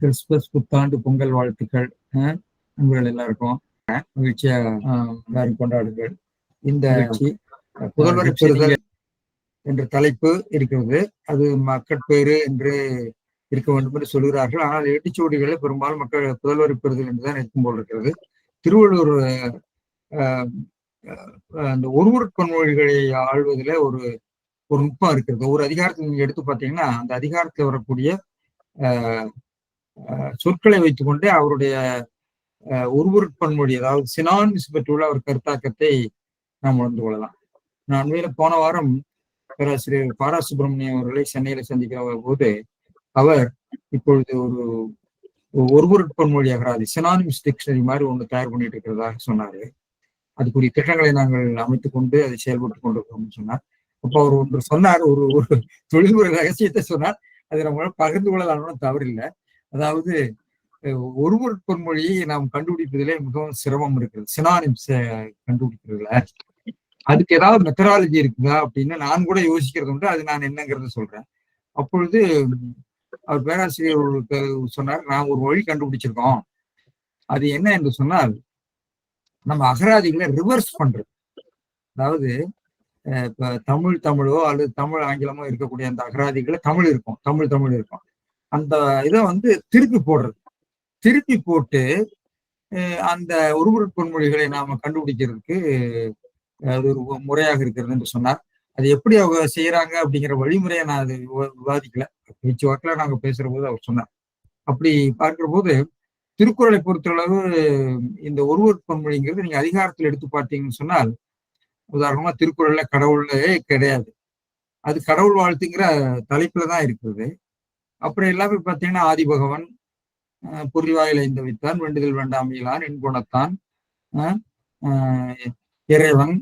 Christmas புத்தாண்டு பொங்கல் வாழ்த்துக்கள் நண்பர்கள் எல்லாருக்கும் மகிழ்ச்சியா எல்லாரும் கொண்டாடுங்கள். இந்த புதல்வரை பெறுதல் என்ற தலைப்பு இருக்கிறது. அது மக்கட்பேறு என்று இருக்க வேண்டும் என்று சொல்கிறார்கள். ஆனால் எட்டுச்சுவடிகளை பெரும்பாலும் மக்கள் புதல்வரை பெறுதல் என்றுதான் இருக்கும் போல் இருக்கிறது. திருவள்ளுவர் அந்த ஒருவர் பன்மொழிகளை ஆள்வதில் ஒரு நுட்பம் இருக்கிறது. ஒரு அதிகாரத்தில் நீங்க எடுத்து பார்த்தீங்கன்னா அந்த அதிகாரத்தில் வரக்கூடிய சொற்களை வைத்துக்கொண்டே அவருடைய ஒருவர் பன்மொழி, அதாவது சினானிம்ஸ் பெற்றுள்ள அவர் கருத்தாக்கத்தை நாம் உணர்ந்து கொள்ளலாம். நான் உண்மையில போன வாரம் பேராசிரியர் பாரா சுப்பிரமணியம் அவர்களை சென்னையில சந்திக்கிற போது அவர் இப்பொழுது ஒருவர் பன்மொழி அகராதி சினானிம்ஸ் டிக்ஷனரி மாதிரி ஒன்று தயார் பண்ணிட்டு இருக்கிறதாக சொன்னாரு. அதுக்குரிய திட்டங்களை நாங்கள் அமைத்துக் கொண்டு அதை செயல்பட்டுக் கொண்டிருக்கிறோம்னு சொன்னார். அப்போ அவர் ஒன்று சொன்னார், ஒரு தொழில்முறை ரகசியத்தை சொன்னார். அதை நம்மளால பகிர்ந்து கொள்ளலாம்னு தவறில்லை. அதாவது ஒருவர் பொன்மொழியை நாம் கண்டுபிடிப்பதிலே மிகவும் சிரமம் இருக்கிறது. சினானிம்ஸ் கண்டுபிடிக்கிறதுல அதுக்கு ஏதாவது மெத்தடாலஜி இருக்குதா அப்படின்னு நான் கூட யோசிக்கிறது உண்டு. அது நான் என்னங்கிறத சொல்றேன். அப்பொழுது அவர் பேராசிரியர் சொன்னார், நான் ஒரு வழி கண்டுபிடிச்சிருக்கோம். அது என்ன என்று சொன்னால், நம்ம அகராதிகளை ரிவர்ஸ் பண்றது. அதாவது இப்ப தமிழோ அல்லது தமிழ் ஆங்கிலமோ இருக்கக்கூடிய அந்த அகராதிகளை தமிழ் இருக்கும், தமிழ் இருக்கும். அந்த இதை திருப்பி போடுறது. திருப்பி போட்டு அந்த ஒருவர் பொன்மொழிகளை நாம கண்டுபிடிக்கிறதுக்கு அது ஒரு முறையாக இருக்கிறது என்று சொன்னார். அது எப்படி அவங்க செய்யறாங்க அப்படிங்கிற வழிமுறையை நான் அது விவாதிக்கல. பேச்சு வாக்கில் நாங்க பேசுற போது அவர் சொன்னார். அப்படி பார்க்கிற போது திருக்குறளை பொறுத்தளவு இந்த ஒருவர் பொன்மொழிங்கிறது நீங்க அதிகாரத்தில் எடுத்து பார்த்தீங்கன்னு சொன்னால், உதாரணமா திருக்குறள்ல கடவுளே கிடையாது. அது கடவுள் வாழ்த்துங்கிற தலைப்புலதான் இருக்கிறது. அப்புறம் எல்லாமே பார்த்தீங்கன்னா ஆதி பகவன், புரிவாயில் ஐந்து வைத்தான், வேண்டுதல் வேண்டாமையிலான், எண்குணத்தான், இறைவன்,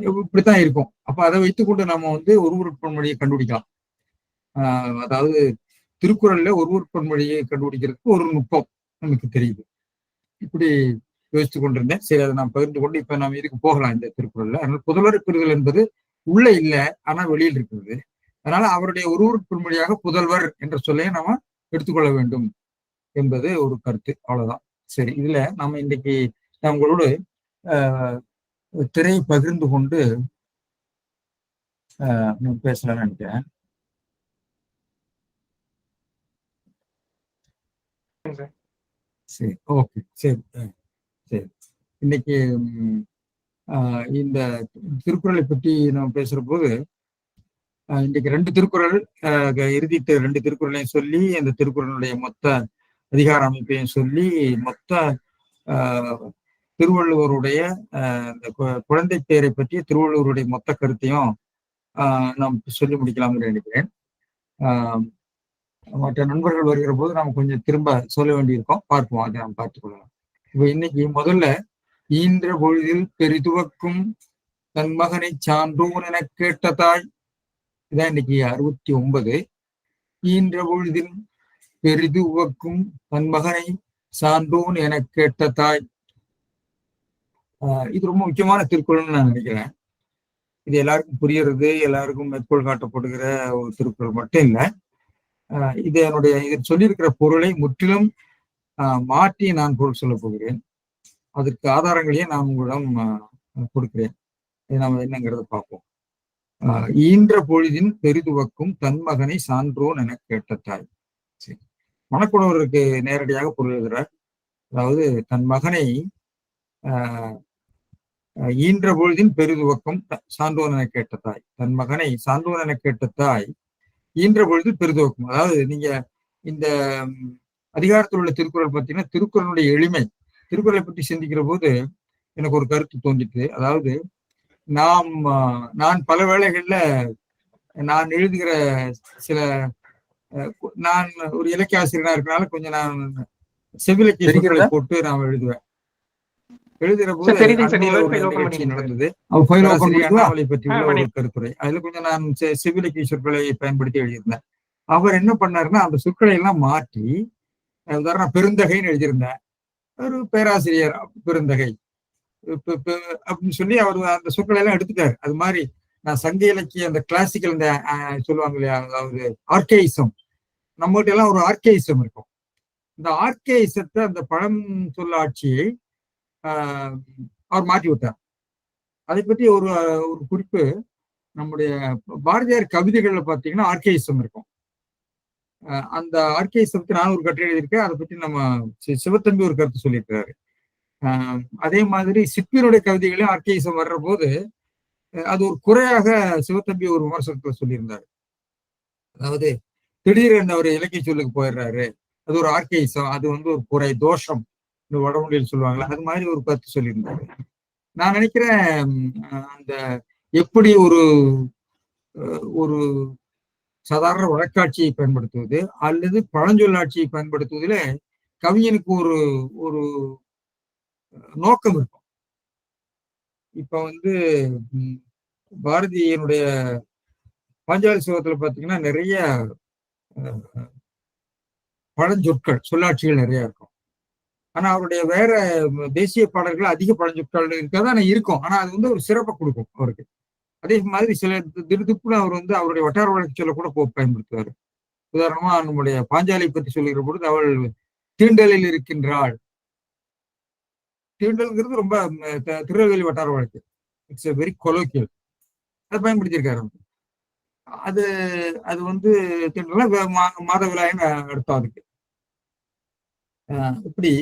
இப்படித்தான் இருக்கும். அப்ப அதை வைத்துக்கொண்டு நம்ம ஒருவர் பொன்மொழியை கண்டுபிடிக்கலாம். அதாவது திருக்குறள்ல ஒருவர் பொன்மொழியை கண்டுபிடிக்கிறதுக்கு ஒரு நுட்பம் நமக்கு தெரியுது. இப்படி யோசித்து கொண்டிருந்தேன். சரி, அதை நான் பகிர்ந்து கொண்டு இப்ப நம்ம இதுக்கு போகலாம். இந்த திருக்குறள்ல அதனால புதல்வர் பெறுதல் என்பது உள்ள இல்லை, ஆனா வெளியில் இருக்கிறது. அதனால அவருடைய ஒருவர் பொன்மொழியாக புதல்வர் என்ற சொல்லையை நாம எடுத்துக்கொள்ள வேண்டும் என்பது ஒரு கருத்து. அவ்வளவுதான். சரி, இதுல நம்ம இன்னைக்கு உங்களோடு திரையை பகிர்ந்து கொண்டு பேசலாம்னு நினைக்கிறேன். சரி, ஓகே, சரி சரி. இன்னைக்கு இந்த திருக்குறளை பற்றி நம்ம பேசுற போது இன்றைக்கு 2 திருக்குறள், இறுதி 2 திருக்குறளையும் சொல்லி அந்த திருக்குறளுடைய மொத்த அதிகார அமைப்பையும் சொல்லி மொத்த திருவள்ளுவருடைய இந்த குழந்தை பேரை பற்றிய திருவள்ளுவருடைய மொத்த கருத்தையும் நாம் சொல்லி முடிக்கலாம்னு நினைக்கிறேன். மற்ற நண்பர்கள் வருகிற போது நாம் கொஞ்சம் திரும்ப சொல்ல வேண்டியிருக்கோம். பார்ப்போம், அதை நாம் பார்த்துக் கொள்ளலாம். இப்ப இன்னைக்கு முதல்ல ஈன்ற பொழுதில் பெரிதுவக்கும் தன் மகனை சான்றோன் என கேட்ட தாய், இதான் இன்னைக்கு 69. ஈன்ற பொழுதில் பெரிது உவக்கும் தன் மகனை சான்றோன் என கேட்ட தாய். இது ரொம்ப முக்கியமான திருக்குறள்னு நான் நினைக்கிறேன். இது எல்லாருக்கும் புரியறது, எல்லாருக்கும் மேற்கோள் காட்டப்படுகிற ஒரு திருக்குறள் மட்டும் இல்லை. இதில் சொல்லியிருக்கிற பொருளை முற்றிலும் மாற்றி நான் பொருள் சொல்ல போகிறேன். அதற்கு ஆதாரங்களையே நான் உங்களிடம் கொடுக்கிறேன். நாம் என்னங்கிறத பார்ப்போம். ஈன்ற பொழுதின் பெரிதுவக்கும் தன் மகனை சான்றோன் என கேட்ட தாய். சரி, மணக்குடவருக்கு நேரடியாக பொருள் எழுதுகிறார். அதாவது தன் மகனை ஈன்ற பொழுதின் பெரிதுவக்கும் சான்றோன் என கேட்ட தாய். தன் மகனை சான்றோன் என கேட்ட தாய் ஈன்ற பொழுது பெரிதுவக்கும். அதாவது நீங்க இந்த அதிகாரத்தில் உள்ள திருக்குறள் பார்த்தீங்கன்னா திருக்குறளுடைய எளிமை, திருக்குறளை பற்றி சிந்திக்கிற போது எனக்கு ஒரு கருத்து தோன்றிட்டு, அதாவது நான் பல வேளைகள்ல நான் எழுதுகிற சில நான் ஒரு இலக்கிய ஆசிரியனா இருக்கனால கொஞ்சம் நான் செவிலக்கிய சொற்களை போட்டு நான் எழுதுவேன். எழுதுகிற போது நிகழ்ச்சி நடந்தது. அண்ணாமலை பற்றி உள்ள ஒரு கருத்துரை, அதுல கொஞ்சம் நான் செவிலக்கிய சொற்களை பயன்படுத்தி எழுதியிருந்தேன். அவர் என்ன பண்ணாருன்னா அந்த சொற்களை எல்லாம் மாற்றி, உதாரணம் பெருந்தகைன்னு எழுதியிருந்தேன். ஒரு பேராசிரியர் பெருந்தகை அப்படின்னு சொல்லி அவர் அந்த சொற்களை எல்லாம் எடுத்துட்டாரு. அது மாதிரி நான் சங்க இலக்கிய அந்த கிளாசிக்கல் இந்த சொல்லுவாங்க இல்லையா, அதாவது ஆர்கேயிசம், நம்மகிட்ட எல்லாம் ஒரு ஆர்கேயிசம் இருக்கும். இந்த ஆர்கேயிசத்தை, அந்த பழம் சொல்லாட்சியை அவர் மாற்றி விட்டார். அதை பற்றி ஒரு ஒரு குறிப்பு நம்முடைய பாரதியார் கவிதைகள்ல பாத்தீங்கன்னா ஆர்கேயிசம் இருக்கும். அந்த ஆர்கேயிசத்தை நான் ஒரு கட்டுரை எழுதியிருக்கேன். அதை பற்றி நம்ம சிவத்தம்பி ஒரு கருத்து சொல்லியிருக்கிறாரு. அதே மாதிரி சிற்பியினுடைய கவிதைகளையும் ஆர்கேயிசம் வர்ற போது அது ஒரு குறையாக சிவத்தம்பி ஒரு விமர்சனத்துல சொல்லியிருந்தாரு. அதாவது திடீரென்று அவர் இலக்கிய சொல்லுக்கு போயிடுறாரு, அது ஒரு ஆர்கேயிசம், அது வந்து ஒரு குறை தோஷம், இந்த வடமொழியில் சொல்லுவாங்களா, அது மாதிரி ஒரு கருத்து சொல்லியிருந்தாரு. நான் நினைக்கிறேன் அந்த எப்படி ஒரு ஒரு சாதாரண வழக்காட்சியை பயன்படுத்துவது அல்லது பழஞ்சொல்லாட்சியை பயன்படுத்துவதில கவிஞனுக்கு ஒரு ஒரு நோக்கம் இருக்கும். இப்ப வந்து பாரதியினுடைய பாஞ்சாலி சபதத்துல பாத்தீங்கன்னா நிறைய பழஞ்சொற்கள் சொல்லாட்சிகள் நிறைய இருக்கும். ஆனா அவருடைய வேற தேசிய பாடல்கள் அதிக பழஞ்சொற்கள் இருக்காது, ஆனா இருக்கும். ஆனா அது வந்து ஒரு சிறப்பை கொடுக்கும் அவருக்கு. அதே மாதிரி சில திருதுப்புல அவர் வந்து அவருடைய வட்டார வழக்கு சொல்ல கூட பயன்படுத்துவார். உதாரணமா நம்முடைய பாஞ்சாலை பற்றி சொல்லுகிற பொழுது, அவள் தீண்டலில் இருக்கின்றாள். தீண்டல்ங்கிறது ரொம்ப திருநெல்வேலி வட்டார வழக்கு. It's a very colloquial. அதை பயன்படுத்தியிருக்காரு. அது அது வந்து மாதவிழாயின்னு அர்த்தம் அதுக்கு. இப்படி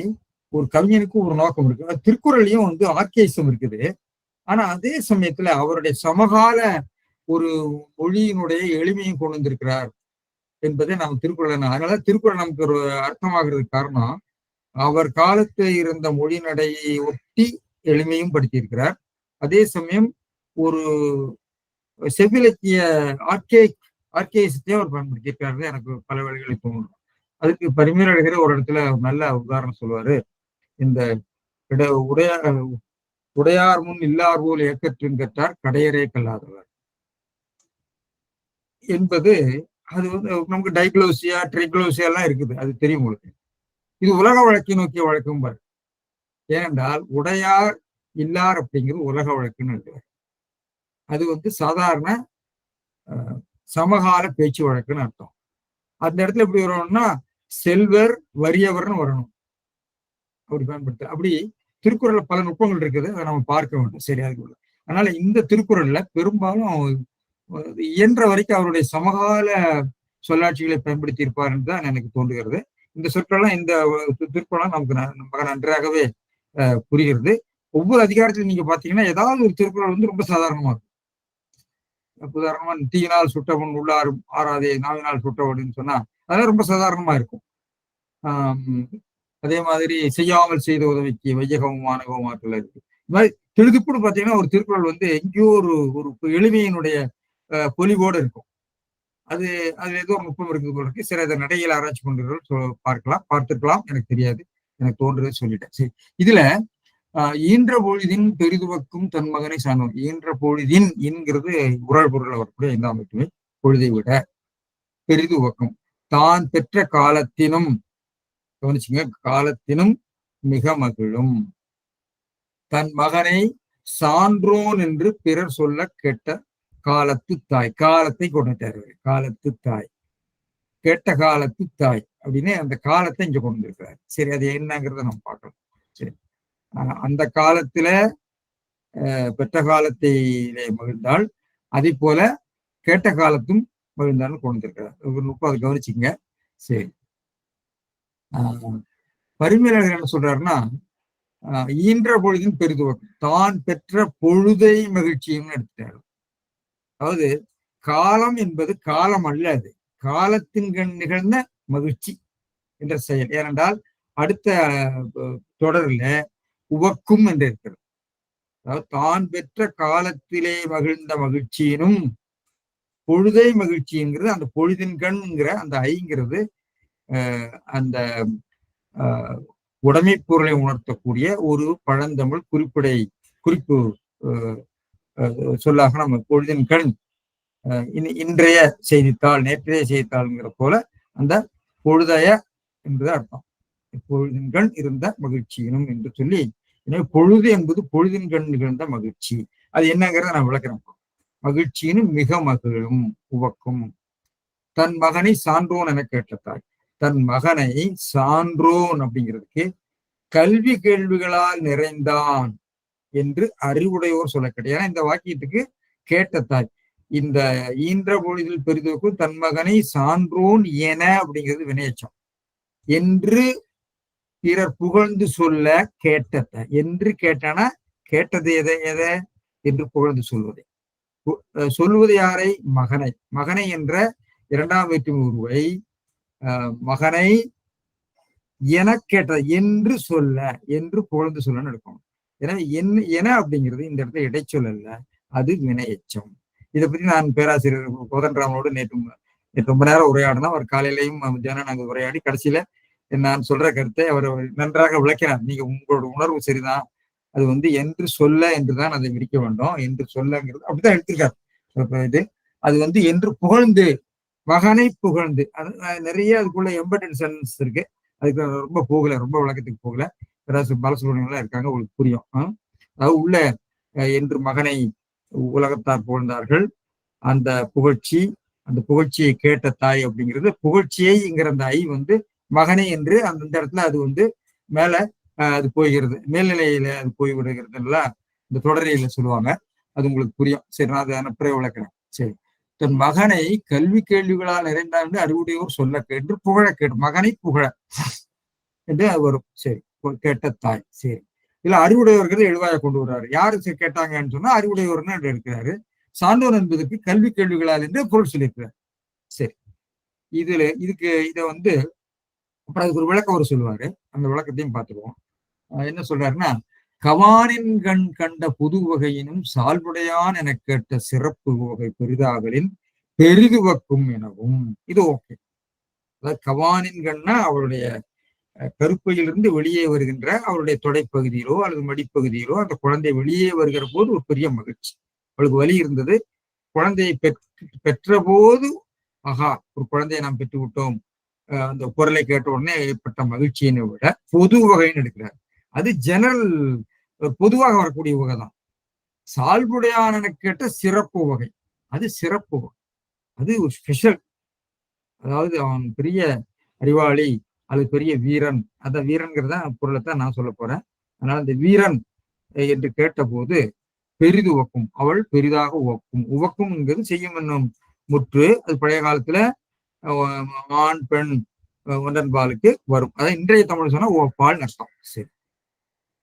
ஒரு கவிஞனுக்கும் ஒரு நோக்கம் இருக்கு. திருக்குறளையும் வந்து ஆர்கேயிசம் இருக்குது. ஆனா அதே சமயத்துல அவருடைய சமகால ஒரு மொழியினுடைய எளிமையும் கொண்டு வந்திருக்கிறார் என்பதை நாம் திருக்குறள். அதனால திருக்குறள் நமக்கு ஒரு அர்த்தமாகிறதுக்கு காரணம், அவர் காலத்தில் இருந்த மொழி நடையை ஒட்டி எளிமையும் படுத்தியிருக்கிறார். அதே சமயம் ஒரு செவ்விலக்கிய ஆர்கேயிசத்தையும் அவர் பயன்படுத்தியிருக்காரு. எனக்கு பல வழிகளில் தோணும். அதுக்கு பரிமேலழகர் ஒரு இடத்துல நல்ல உதாரணம் சொல்லுவாரு. இந்த உடையார் முன் இல்லார் போல் ஏக்கற்றும் கற்றார் கடையரே கல்லாதவர் என்பது. அது வந்து நமக்கு டைக்ளோசியா ட்ரைக்ளோசியா எல்லாம் இருக்குது, அது தெரியும் உங்களுக்கு. இது உலக வழக்கை நோக்கிய வழக்கும் பாரு. ஏனென்றால் உடையார் இல்லார் அப்படிங்கிறது உலக வழக்குன்னு இருக்கிறார். அது வந்து சாதாரண சமகால பேச்சு வழக்குன்னு அர்த்தம். அந்த இடத்துல எப்படி வரணும்னா செல்வர் வறியவர்னு வரணும், அப்படி பயன்படுத்த. அப்படி திருக்குறள்ல பல நுட்பங்கள் இருக்குது, அதை நம்ம பார்க்க வேண்டும். சரி, அதுக்குள்ள அதனால இந்த திருக்குறள்ல பெரும்பாலும் இயன்ற வரைக்கும் அவருடைய சமகால சொல்லாட்சிகளை பயன்படுத்தி இருப்பார் என்று தான் எனக்கு தோன்றுகிறது. இந்த சொற்கள்லாம் இந்த திருக்குறள் நமக்கு நன்றாகவே புரிகிறது. ஒவ்வொரு அதிகாரத்திலும் நீங்க பாத்தீங்கன்னா ஏதாவது ஒரு திருக்குறள் வந்து ரொம்ப சாதாரணமா இருக்கும். உதாரணமா தீயினால் சுட்டவன் உள்ளாறு ஆறாதே நாவினால் சுட்டவன்னு சொன்னா அதெல்லாம் ரொம்ப சாதாரணமா இருக்கும். அதே மாதிரி செய்யாமல் செய்த உதவிக்கு வையகமும் மாணவம் ஆற்றல் இருக்கு. இது மாதிரி திடுதிப்புன்னு பாத்தீங்கன்னா ஒரு திருக்குறள் வந்து எங்கேயோ ஒரு எளிமையினுடைய பொலிவோடு இருக்கும். அது ஏதோ நுட்பம் இருக்குது போல இருக்கு. சில இதை நடையில் ஆராய்ச்சி கொண்டு பார்த்துக்கலாம், எனக்கு தெரியாது, எனக்கு தோன்றது சொல்லிட்டேன். சரி, இதுல ஈன்ற பொழுதின் பெரிதுவக்கும் தன் மகனை சார்ந்தோம். ஈன்ற பொழுதின் என்கிறது உரல் பொருள் வரக்கூடிய 5ஆம் வேற்றுமை. பொழுதை விட பெரிதுவக்கும் தான் பெற்ற காலத்தினும், கவனிச்சுங்க, காலத்தினும் மிக மகிழும் தன் மகனை சான்றோன் என்று பிறர் சொல்ல கேட்ட காலத்து தாய். காலத்தை கொண்டுட்டாரு, காலத்து தாய், கேட்ட காலத்து தாய் அப்படின்னு அந்த காலத்தை இங்க கொண்டு இருக்கிறார். சரி, அது என்னங்கிறத நம்ம பார்க்கலாம். சரி, அந்த காலத்துல பெற்ற காலத்திலே மகிழ்ந்தால் அதே போல கேட்ட காலத்தும் மகிழ்ந்தாலும் கொண்டு இருக்கிறார். ஒரு நுட்பம் அதை கவனிச்சுங்க. சரி, பரிமேலழகர் என்ன சொல்றாருன்னா ஈன்ற பொழுதின் பெரிதுவக்கம் தான் பெற்ற பொழுதை மகிழ்ச்சியும் எடுத்துட்டாரு. அதாவது காலம் என்பது காலம் அல்ல, அது காலத்தின் கண் நிகழ்ந்த மகிழ்ச்சி என்ற செயல். ஏனென்றால் அடுத்த தொடரில் உவக்கும் என்று இருக்கிறது. அதாவது தான் பெற்ற காலத்திலே மகிழ்ந்த மகிழ்ச்சியினும் பொழுதை மகிழ்ச்சிங்கிறது, அந்த பொழுதின் கண்ங்கிற அந்த ஐங்கிறது அந்த உடைமை பொருளை உணர்த்தக்கூடிய ஒரு பழந்தமிழ் குறிப்பு சொல்லாக நம்ம பொழுதின் கண், இன்றைய செய்தித்தாள் நேற்றைய செய்தித்தாள்ங்கிற போல அந்த பொழுதைய என்பது அர்த்தம். பொழுதின் கண் இருந்த மகிழ்ச்சியினும் என்று சொல்லி, எனவே பொழுது என்பது பொழுதின் கண் நிகழ்ந்த மகிழ்ச்சி. அது என்னங்கிறத நான் விளக்குறேன். மகிழ்ச்சியினும் மிக மகிழும் உவக்கும் தன் மகனை சான்றோன் என கேட்ட தாய். தன் மகனை சான்றோன் அப்படிங்கிறதுக்கு கல்வி கேள்விகளால் நிறைந்தான் என்று அறிவுடையோர் சொல்ல கிடையாது. ஏன்னா இந்த வாக்கியத்துக்கு கேட்ட தாய், இந்த ஈன்ற பொழுதில் பெரிதுக்கும் தன் மகனை சான்றோன் என அப்படிங்கிறது வினையச்சம். என்று பிறர் புகழ்ந்து சொல்ல கேட்ட தாய். என்று கேட்டானா கேட்டது எதை என்று புகழ்ந்து சொல்வதை. சொல்வது யாரை? மகனை. மகனை என்ற இரண்டாம் வேற்றுமை உருவை மகனை என கேட்டது என்று சொல்ல, என்று புகழ்ந்து சொல்லன்னு எடுக்கணும். எனவே என அப்படிங்கிறது இந்த இடத்துல இடைச்சொல் அல்ல, அது வினையச்சம். இதை பத்தி நான் பேராசிரியர் கோதண்டராமனோடு நேற்று ரொம்ப நேரம் உரையாடினா, அவர் காலையிலையும் மத்தியானம் நாங்கள் உரையாடி கடைசியில நான் சொல்ற கருத்தை அவர் நன்றாக விளக்கிறார். நீங்க உங்களோட உணர்வு சரிதான், அது என்று சொல்ல என்றுதான் அதை விரிக்க வேண்டும். என்று சொல்லங்கிறது அப்படிதான் எடுத்திருக்காரு. இது அது என்று புகழ்ந்து, மகனை புகழ்ந்து, அது நிறைய அதுக்குள்ள எம்பெடட் சென்ஸ் இருக்கு. அதுக்கு ரொம்ப போகல, ரொம்ப விளக்கத்துக்கு போகல. பேராசிரியர் பாலசுப்ரமணியம் இருக்காங்க, உங்களுக்கு புரியும். அதாவது உள்ள என்று மகனை உலகத்தார் புகழ்ந்தார்கள், அந்த புகழ்ச்சியை கேட்ட தாய் அப்படிங்கிறது புகழ்ச்சியைங்கிற அந்த ஐ மகனை என்று அந்த இடத்துல அது மேல அது போய்கிறது, மேல்நிலையில அது போய் விடுகிறதுல இந்த தொடரையில சொல்லுவாங்க. அது உங்களுக்கு புரியும். சரி, நான் அதை பிறகு விளக்குறேன். சரி, தன் மகனை கல்வி கேள்விகளால் நிறைந்தார் என்று அறிவுடையோர் சொல்ல என்று புகழ கேட்டு, மகனை புகழ என்று வரும். சரி, கேட்ட தாய். சரி, இல்ல அறிவுடையவர்கள் எழுவாய கொண்டு வர்றாரு. யாரு கேட்டாங்கன்னு சொன்னா அறிவுடையவர்னு என்று எடுக்கிறாரு. சான்றோர் என்பதற்கு கல்வி கேள்விகளால் என்று பொருள் சொல்லியிருக்கிறார். சரி, இதை அப்புறம் அதுக்கு ஒரு விளக்கம் அவர் சொல்லுவாரு. அந்த விளக்கத்தையும் பார்த்துக்குவோம். என்ன சொல்றாருன்னா, கவானின் கண் கண்ட புது வகையினும் சால்புடையான் என கேட்ட சிறப்பு வகை பெரிதாகலின் பெரிதுவக்கும் எனவும். இது ஓகே. அதாவது கவானின் கண்ணா அவருடைய கருப்பையிலிருந்து வெளியே வருகின்ற அவருடைய தொடைப்பகுதியிலோ அல்லது மடிப்பகுதியிலோ அந்த குழந்தை வெளியே வருகிற போது ஒரு பெரிய மகிழ்ச்சி. அவளுக்கு வலி இருந்தது. குழந்தையை பெற்ற போது ஆகா, ஒரு குழந்தையை நாம் பெற்று விட்டோம், அந்த குரலை கேட்ட உடனே ஏற்பட்ட மகிழ்ச்சியினை விட பொது வகைன்னு எடுக்கிறார். அது ஜெனரல், பொதுவாக வரக்கூடிய வகை தான். சால்புடையான கேட்ட சிறப்பு வகை, அது சிறப்பு வகை, அது ஒரு ஸ்பெஷல். அதாவது அவன் பெரிய அறிவாளி, அது பெரிய வீரன். அந்த வீரன்கிறத பொருளைத்தான் நான் சொல்ல போறேன். அதனால இந்த வீரன் என்று கேட்ட போது பெரிது உவக்கும், அவள் பெரிதாக உவக்கும். உவக்கும்ங்கிறது செய்யும் என்னும் முற்று. அது பழைய காலத்துல ஆண் பெண் ஒன்றன்பாலுக்கு வரும். அதாவது இன்றைய தமிழ் சொன்னா உவப்பால் நஷ்டம். சரி,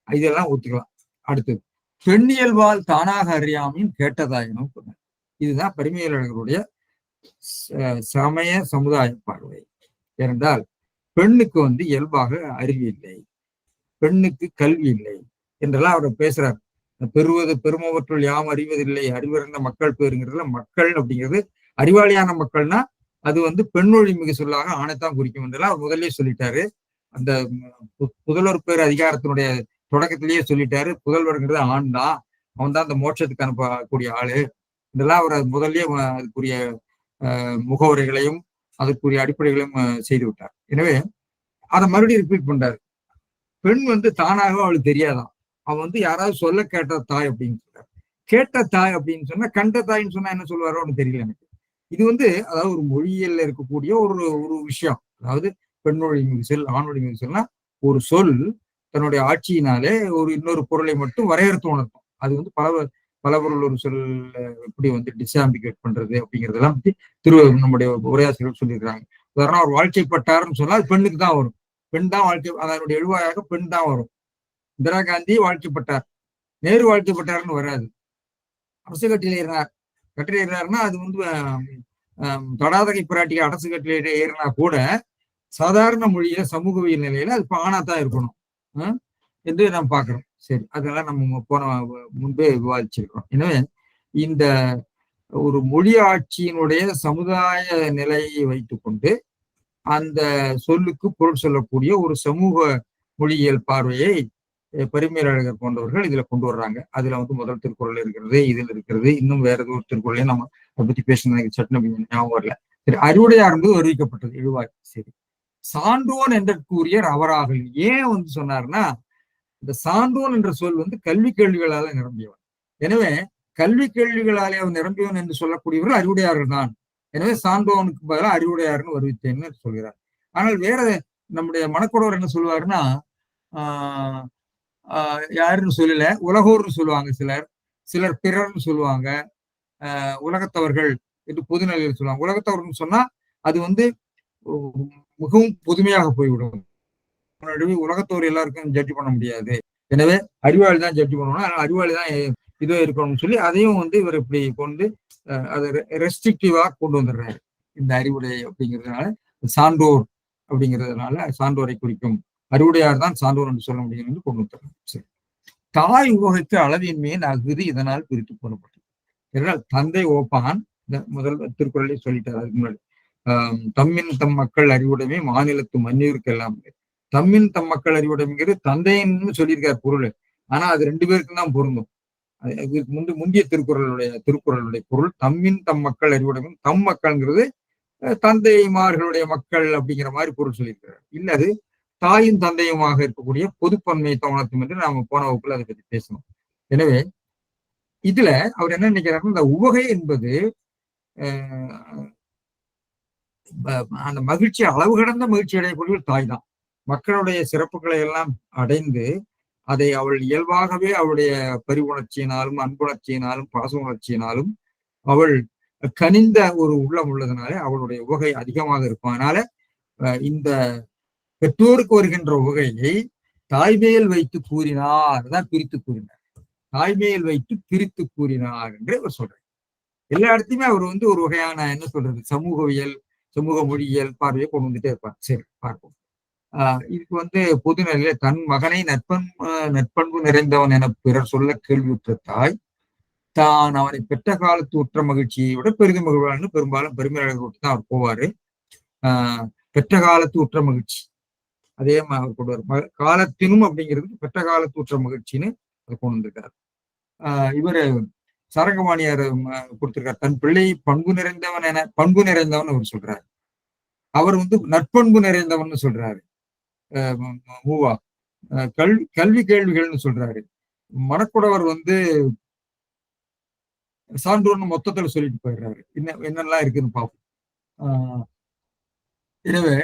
இதெல்லாம் ஒத்துக்கலாம். அடுத்தது பெண்ணியல்வால் தானாக அறியாமையும் கேட்டதாயினும் சொன்னார். இதுதான் பரிமையாளர்களுடைய சமய சமுதாய பார்வை. ஏனென்றால் பெண்ணுக்கு இயல்பாக அறிவு இல்லை, பெண்ணுக்கு கல்வி இல்லை என்றெல்லாம் அவர் பேசுறார். பெறுவது பெருமவற்றுள் யாம் அறிவதில்லை, அறிவிறந்த மக்கள் பேருங்கிறதுல மக்கள் அப்படிங்கிறது அறிவாளியான மக்கள்னா அது பெண்ணொழி மிகு சொல்லாக ஆணைத்தான் குறிக்கும் என்றெல்லாம் அவர் முதலே சொல்லிட்டாரு. அந்த புதல்வர் பேர் அதிகாரத்தினுடைய தொடக்கத்திலேயே சொல்லிட்டாரு. புதல்வர்ங்கிறது ஆண் தான், அவன் தான் அந்த மோட்சத்துக்கு அனுப்பக்கூடிய ஆளு இதெல்லாம் அவர் முதல்லயே அதுக்குரிய முகவுரைகளையும் அதுக்குரிய அடிப்படைகளையும் செய்து விட்டார். எனவே அதை மறுபடியும் ரிப்பீட் பண்றாரு. பெண் தானாக அவளுக்கு தெரியாதான், அவன் யாராவது சொல்ல கேட்ட தாய் அப்படின்னு சொல்றாரு. கேட்ட தாய் அப்படின்னு சொன்னா கண்ட தாயின்னு சொன்னா என்ன சொல்லுவாரோன்னு தெரியல எனக்கு. இது அதாவது ஒரு மொழியியல்ல இருக்கக்கூடிய ஒரு விஷயம். அதாவது பெண்ணொழி மிகு சொல், ஆணொழி மிகு சொல்னா ஒரு சொல் தன்னுடைய ஆட்சியினாலே ஒரு இன்னொரு பொருளை மட்டும் வரையறுத்து உணர்த்தும். அது பல பொருள் ஒரு சொல் எப்படி டிசாம்பிகேட் பண்றது அப்படிங்கிறதெல்லாம் பத்தி நம்முடைய உரையாசிரியர்கள் சொல்லியிருக்காங்க. உதாரணம், அவர் வாழ்க்கைப்பட்டாருன்னு சொன்னா அது பெண்ணுக்கு தான் வரும். பெண் தான் வாழ்க்கை, அதனுடைய எழுவாயாக பெண் தான் வரும். இந்திரா காந்தி வாழ்க்கைப்பட்டார், நேரு வாழ்க்கைப்பட்டாருன்னு வராது. அரசு கட்டில ஏறினார்னா அது தொடாதகை பிராட்டிய அரசு கட்டில ஏறினா கூட சாதாரண மொழியில சமூகவியல் நிலையில அது ஆணாத்தான் இருக்கணும் என்று நாம் பார்க்கிறோம். சரி, அதெல்லாம் நம்ம முன்பே விவாதிச்சிருக்கிறோம். எனவே இந்த ஒரு மொழி ஆட்சியினுடைய சமுதாய நிலையை வைத்துக்கொண்டு அந்த சொல்லுக்கு பொருள் சொல்லக்கூடிய ஒரு சமூக மொழியியல் பார்வையை பரிமையாளர்கள் போன்றவர்கள் இதுல கொண்டு வர்றாங்க. அதுல முதல் திருக்குறள் இருக்கிறது, இதில் இருக்கிறது, இன்னும் வேற ஏதோ ஒரு திருக்குறளையும் நம்ம அதை பத்தி பேசின சட்டம் ஞாபகம் வரல. சரி, அறிவுடையார் என்பது அறிவிக்கப்பட்டது எழுவாய். சரி, சான்றோன் என்றற்குரியர் அவராக ஏன் சொன்னார்னா, இந்த சான்றோன் என்ற சொல் கல்வி கேள்விகளால நிரம்பியவன். எனவே கல்வி கேள்விகளாலே அவன் நிரம்பியவன் என்று சொல்லக்கூடியவர்கள் அறிவுடையார்கள் தான். எனவே சான்றோனுக்கு பதிலாக அறிவுடையார்னு வருவித்தேன்னு சொல்கிறார். ஆனால் வேற நம்முடைய மனக்குடவர் என்ன சொல்லுவாருன்னா, யாருன்னு சொல்லல, உலகோர்னு சொல்லுவாங்க சிலர், சிலர் பிறர்னு சொல்லுவாங்க, உலகத்தவர்கள் என்று பொதுநிலையில் சொல்லுவாங்க. உலகத்தவர்னு சொன்னா அது வந்து மிகவும் பொதுமையாக போய்விடும். உலகத்தோர் எல்லாருக்கும் ஜட்ஜ் பண்ண முடியாது. எனவே அறிவாளி தான் ஜட்ஜ் பண்ணணும், அறிவாளி தான் இதோ இருக்கணும்னு சொல்லி அதையும் வந்து இவர் இப்படி கொண்டு அதை ரெஸ்ட்ரிக்டிவா கொண்டு வந்துடுறாரு. இந்த அறிவுடை அப்படிங்கிறதுனால சான்றோர் அப்படிங்கிறதுனால சான்றோரை குறிக்கும் அறிவுடையார் தான் சான்றோர் என்று சொல்ல முடியும் என்று கொண்டு வந்துடுறாரு. சரி, தாய் உவகைக்கு அளவின்மையை அகுதி இதனால் பிரித்து கூறப்பட்டது. என்றால் தந்தை ஓப்பான் முதல் திருக்குறளை சொல்லிட்டார். அதுக்கு முன்னாடி தம்மின் தம் மக்கள் அறிவுடைமை மாநிலத்து மன்னிருக்கு எல்லாம். தம்மின் தம் மக்கள் அறிவுடைமைங்கிறது தந்தைன்னு சொல்லியிருக்காரு பொருள். ஆனா அது 2 பேருக்கும் தான் பொருந்தும். முந்தைய திருக்குறளுடைய பொருள் தம்மின் தம் மக்கள் அறிவுடைமை. தம் மக்கள்ங்கிறது தந்தைமார்களுடைய மக்கள் அப்படிங்கிற மாதிரி பொருள் சொல்லியிருக்கிறார். இல்ல அது தாயும் தந்தையுமாக இருக்கக்கூடிய பொதுப்பன்மையை தோணத்தும் என்று நாம போன வகுப்புல அதை பத்தி பேசணும். எனவே இதுல அவர் என்ன நினைக்கிறாருன்னா, இந்த உவகை என்பது அந்த மகிழ்ச்சி அளவு கடந்த மகிழ்ச்சி அடையக்கூடிய தாய் தான். மக்களுடைய சிறப்புகளை எல்லாம் அடைந்து அதை அவள் இயல்பாகவே அவளுடைய பரிவுணர்ச்சியினாலும் அன்புணர்ச்சியினாலும் பாச உணர்ச்சியினாலும் அவள் கனிந்த ஒரு உள்ளம் உள்ளதுனால அவளுடைய உவகை அதிகமாக இருக்கும். அதனால இந்த பெற்றோருக்கு வருகின்ற உவகையை தாய்மையில் வைத்து கூறினார் தான் பிரித்து கூறினார். தாய்மையில் வைத்து பிரித்து கூறினார் என்று அவர் சொல்றார். எல்லா இடத்தையுமே அவர் வந்து ஒரு வகையான என்ன சொல்றது சமூகவியல் சமூக மொழியியல் பார்வையை கொண்டு வந்துட்டே இருப்பார். சரி, பார்ப்போம். இதுக்கு வந்து பொதுநிலையில தன் மகனை நற்பண்பு நிறைந்தவன் என பிறர் சொல்ல கேள்வியுற்ற தாய் தான் அவனை பெற்ற காலத்து உற்ற மகிழ்ச்சியை விட பெரிதும் மகிழ்வான்னு பெரும்பாலும் பெருமையாளர்கள் விட்டு தான் அவர் போவாரு. பெற்ற காலத்து உற்ற மகிழ்ச்சி அதே மாதிரி அவர் கொண்டு வரும். காலத்தினும் அப்படிங்கிறது பெற்ற காலத்து உற்ற மகிழ்ச்சின்னு அதை கொண்டு வந்திருக்காரு. இவரு சரங்கபாணியார் கொடுத்திருக்கார். தன் பிள்ளை பண்பு நிறைந்தவன் அவர் சொல்றாரு. அவர் வந்து நற்பண்பு நிறைந்தவன் சொல்றாரு. மூவா கல்வி கேள்விகள்னு சொல்றாரு. மனக்குடவர் வந்து சான்றோர்னு மொத்தத்துல சொல்லிட்டு போயிடுறாரு. என்னெல்லாம் இருக்குன்னு பார்ப்போம். எனவே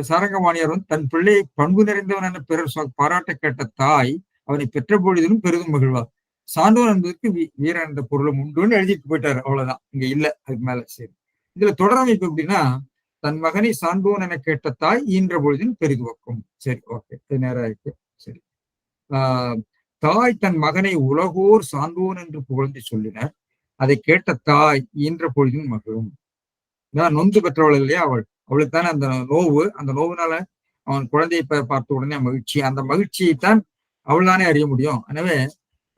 சாரங்கபாணியார் வந்து தன் பிள்ளை பண்பு நிறைந்தவன் என பிறர் பாராட்ட கேட்ட தாய் அவனை பெற்ற பொழுதிலும் பெரிதும் மகிழ்வார். சான்றோர் என்பதற்கு வீரன் என்ற பொருளும் உண்டுன்னு எழுதிட்டு போயிட்டாரு. அவ்வளவுதான், இங்க இல்ல அதுக்கு மேல. சரி, இதுல தொடரமைப்பு எப்படின்னா, தன் மகனை சான்றோன் என கேட்ட தாய் ஈன்ற பொழுதின் பெரிதுவக்கும். சரி, ஓகே, இது நேரம் இருக்கு. சரி, தாய் தன் மகனை உலகோர் சான்றோன் என்று புகழ்ந்து சொல்லினர். அதை கேட்ட தாய் ஈன்ற பொழுதின் மகிழும். நொந்து பெற்றவள் இல்லையா அவளுக்கு தானே அந்த நோவு. அந்த நோவுனால அவன் குழந்தையை பார்த்த உடனே மகிழ்ச்சி, அந்த மகிழ்ச்சியைத்தான் அவள் தானே அறிய முடியும். எனவே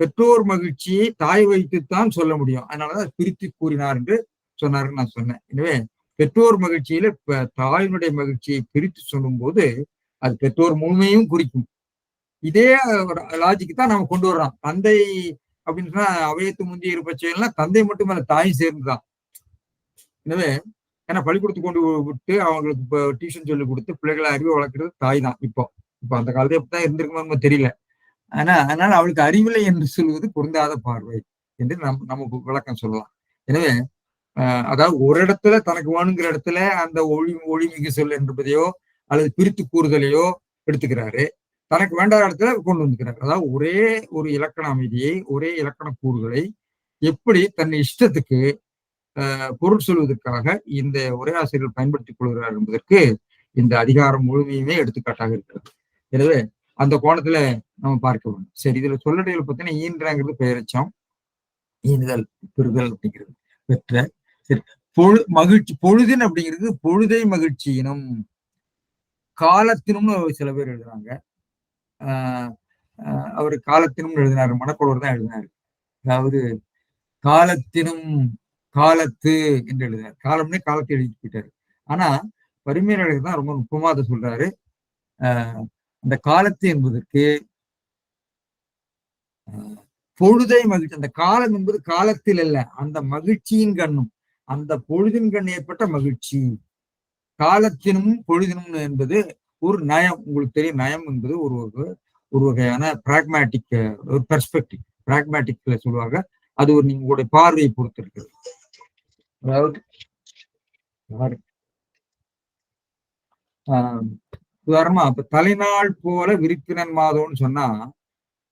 பெற்றோர் மகிழ்ச்சியை தாய் வைத்துத்தான் சொல்ல முடியும். அதனாலதான் பிரித்து கூறினார் என்று சொன்னாருன்னு நான் சொன்னேன். எனவே பெற்றோர் மகிழ்ச்சியில தாயினுடைய மகிழ்ச்சியை பிரித்து சொல்லும் போது அது பெற்றோர் முழுமையும் குறிக்கும். இதே லாஜிக் தான் நம்ம கொண்டு வர்றோம். தந்தை அப்படின்னு சொன்னா அவையத்து முந்தைய இருப்பச்செல்லாம் தந்தை மட்டுமல்ல தாயும் சேர்ந்துதான். எனவே ஏன்னா பள்ளிக்கூடத்துக்கு கொண்டு விட்டு அவங்களுக்கு இப்போ டியூஷன் சொல்லி கொடுத்து பிள்ளைகளை அறிவை வளர்க்கறது தாய் தான். இப்போ அந்த காலத்துல எப்படிதான் இருந்திருக்குமோ தெரியல. அதனால அவளுக்கு அறிவில்லை என்று சொல்வது பொருந்தாத பார்வை என்று நமக்கு விளக்கம் சொல்லலாம். எனவே அதாவது ஒரு இடத்துல தனக்கு வேணுங்கிற இடத்துல அந்த ஒளிமிகு சொல் என்பதையோ அல்லது பிரித்து கூறுதலையோ எடுத்துக்கிறாரு. தனக்கு வேண்டாத இடத்துல கொண்டு வந்துக்கிறாரு. அதாவது ஒரே ஒரு இலக்கண அமைதியை, ஒரே இலக்கண கூறுகளை எப்படி தன் இஷ்டத்துக்கு பொருள் சொல்வதற்காக இந்த உரையாசிரியர்கள் பயன்படுத்திக் கொள்கிறார் என்பதற்கு இந்த அதிகாரம் முழுமையுமே எடுத்துக்காட்டாக இருக்கிறது. எனவே அந்த கோணத்துல நம்ம பார்க்க வேண்டும். சரி, இதுல சொல்லடைகள் பார்த்தீங்கன்னா ஈன்றங்கிறது பெயரச்சம், ஈனுதல் பெறுதல் அப்படிங்கிறது பெற்ற. சரி, மகிழ்ச்சி பொழுதின் அப்படிங்கிறது பொழுதை மகிழ்ச்சியினும் காலத்தினும் சில பேர் எழுதுறாங்க. அவர் காலத்தினும் எழுதினாரு, மனக்குழவர் தான் எழுதினாரு. அதாவது காலத்தினும் காலத்து என்று எழுதினார். காலம்னே காலத்தை எழுதிட்டு போயிட்டாரு. ஆனா பரிமையாளர் தான் ரொம்ப நுட்பமா அதை சொல்றாரு. அந்த காலத்து என்பதற்கு பொழுதை மகிழ்ச்சி, அந்த காலம் என்பது காலத்தில் அல்ல, அந்த மகிழ்ச்சியின் கண்ணும் அந்த பொழுதின் கண் ஏற்பட்ட மகிழ்ச்சி. காலத்தினும் பொழுதினும் என்பது ஒரு நயம். உங்களுக்கு தெரியும், நயம் என்பது ஒரு வகையான பிராக்மேட்டிக் ஒரு பெர்ஸ்பெக்டிவ். பிராக்மேட்டிக்ல சொல்லுவாங்க. அது ஒரு உங்களுடைய பார்வையை பொறுத்து இருக்கிறது. அதாவது ஆஹ் உதாரணமா இப்ப தலைநாள் போல விருப்பினன் மாதோன்னு சொன்னா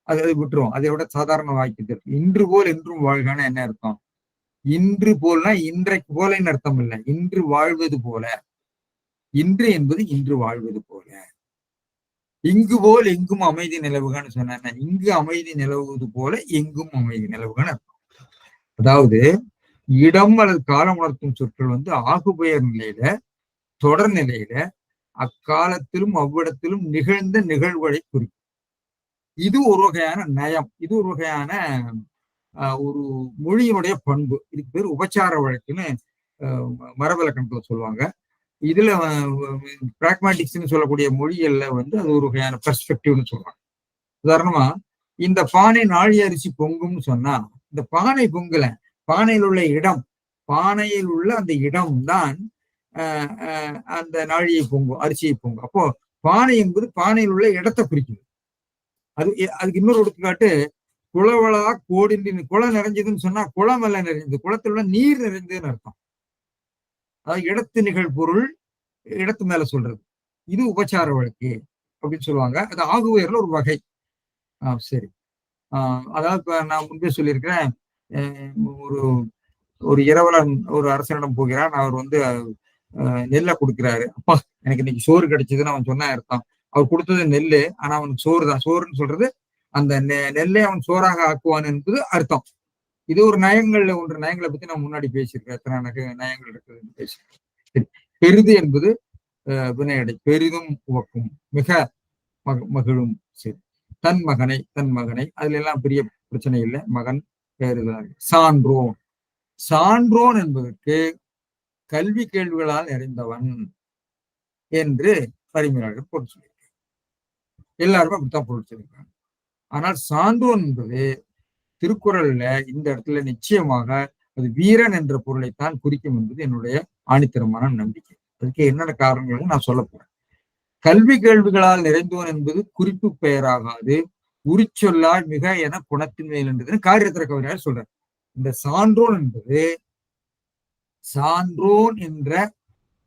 அது விட்டுரும். அதை விட சாதாரண வாக்கியத்தில் இருக்கு. இன்று போல் என்றும் வாழ்கான என்ன அர்த்தம்? இன்று போல்னா இன்றைக்கு போலன்னு அர்த்தம் இல்லை, இன்று வாழ்வது போல. இன்று என்பது இன்று வாழ்வது போல. இங்கு போல் எங்கும் அமைதி நிலவுகான்னு சொன்ன, இங்கு அமைதி நிலவுவது போல எங்கும் அமைதி நிலவுகான்னு அர்த்தம். அதாவது இடம் அல்லது காலம் உணர்த்தும் சொற்கள் ஆகுபெயர் நிலையில, தொடர் நிலையில, அக்காலத்திலும் அவ்விடத்திலும் நிகழ்ந்த நிகழ்வுகளை குறிக்கும். இது ஒரு வகையான நயம், இது ஒரு வகையான ஒரு மொழியினுடைய பண்பு. இதுக்கு பேர் உபச்சார வழக்குன்னு மரபிலக்கணத்துல சொல்லுவாங்க. இதுல பிராக்மேட்டிக்ஸ்ன்னு சொல்லக்கூடிய மொழிகள்ல அது ஒரு வகையான பெர்ஸ்பெக்டிவ்னு சொல்றாங்க. உதாரணமா, இந்த பானை நாழி அரிசி பொங்கும்னு சொன்னா, இந்த பானை பொங்கல, பானையில் உள்ள இடம், பானையில் உள்ள அந்த இடம் தான் அந்த நாழியை பொங்கும், அரிசியை பொங்கும். அப்போ பானை என்பது பானையில் உள்ள இடத்தை குறிக்குது. அதுக்கு இன்னொரு எடுத்துக்காட்டு, குளவளா கோடின்றி, குளம் நிறைஞ்சதுன்னு சொன்னா குளம் அல்ல நிறைஞ்சது, குளத்தில் உள்ள நீர் நிறைந்ததுன்னு அர்த்தம். அதாவது இடத்து நிகழ்பொருள் இடத்து மேல சொல்றது. இது உபச்சார வழக்கு அப்படின்னு சொல்லுவாங்க. அது ஆகுவேர்ல ஒரு வகை. சரி. அதாவது இப்ப நான் முன்பே சொல்லியிருக்கிறேன், ஒரு ஒரு இரவலன் ஒரு அரசனிடம் போகிறான். அவர் நெல்லை கொடுக்கிறாரு. அப்பா எனக்கு இன்னைக்கு சோறு கிடைச்சதுன்னு அவன் சொன்னா அர்த்தம். அவர் கொடுத்தது நெல்லு, ஆனா அவனுக்கு சோறு தான். சோறுன்னு சொல்றது அந்த நெல்லை அவன் சோறாக ஆக்குவான் என்பது அர்த்தம். இது ஒரு நயங்களை பத்தி நான் முன்னாடி பேசியிருக்கேன். எத்தனை நயங்கள் இருக்குதுன்னு பேசியிருக்கேன். சரி. பெரிது என்பது வினையடை, பெரிதும் உவக்கும், மிக மகிழும். சரி. தன் மகனை அதுல எல்லாம் பெரிய பிரச்சனை இல்லை, மகன் பெயருதான். சான்றோன், சான்றோன் என்பதற்கு கல்வி கேள்விகளால் நிறைந்தவன் என்று பரிமையாளர்கள் பொருள் சொல்லியிருக்காங்க. எல்லாருமே அப்படித்தான் பொருள் சொல்லியிருக்காங்க. ஆனால் சான்றோன் என்பது திருக்குறள்ல இந்த இடத்துல நிச்சயமாக அது வீரன் என்ற பொருளைத்தான் குறிக்கும் என்பது என்னுடைய ஆணித்தரமான நம்பிக்கை. அதுக்கு என்னென்ன காரணங்கள் நான் சொல்ல போறேன். கல்வி கேள்விகளால் நிறைந்தோன் என்பது குறிப்பு பெயராகாது, உரிச்சொல்லால் மிக என குணத்தின் மேல் என்றதுன்னு காரியத்திர கவிஞர் சொல்றார். இந்த சான்றோன் என்பது சான்றோன் என்ற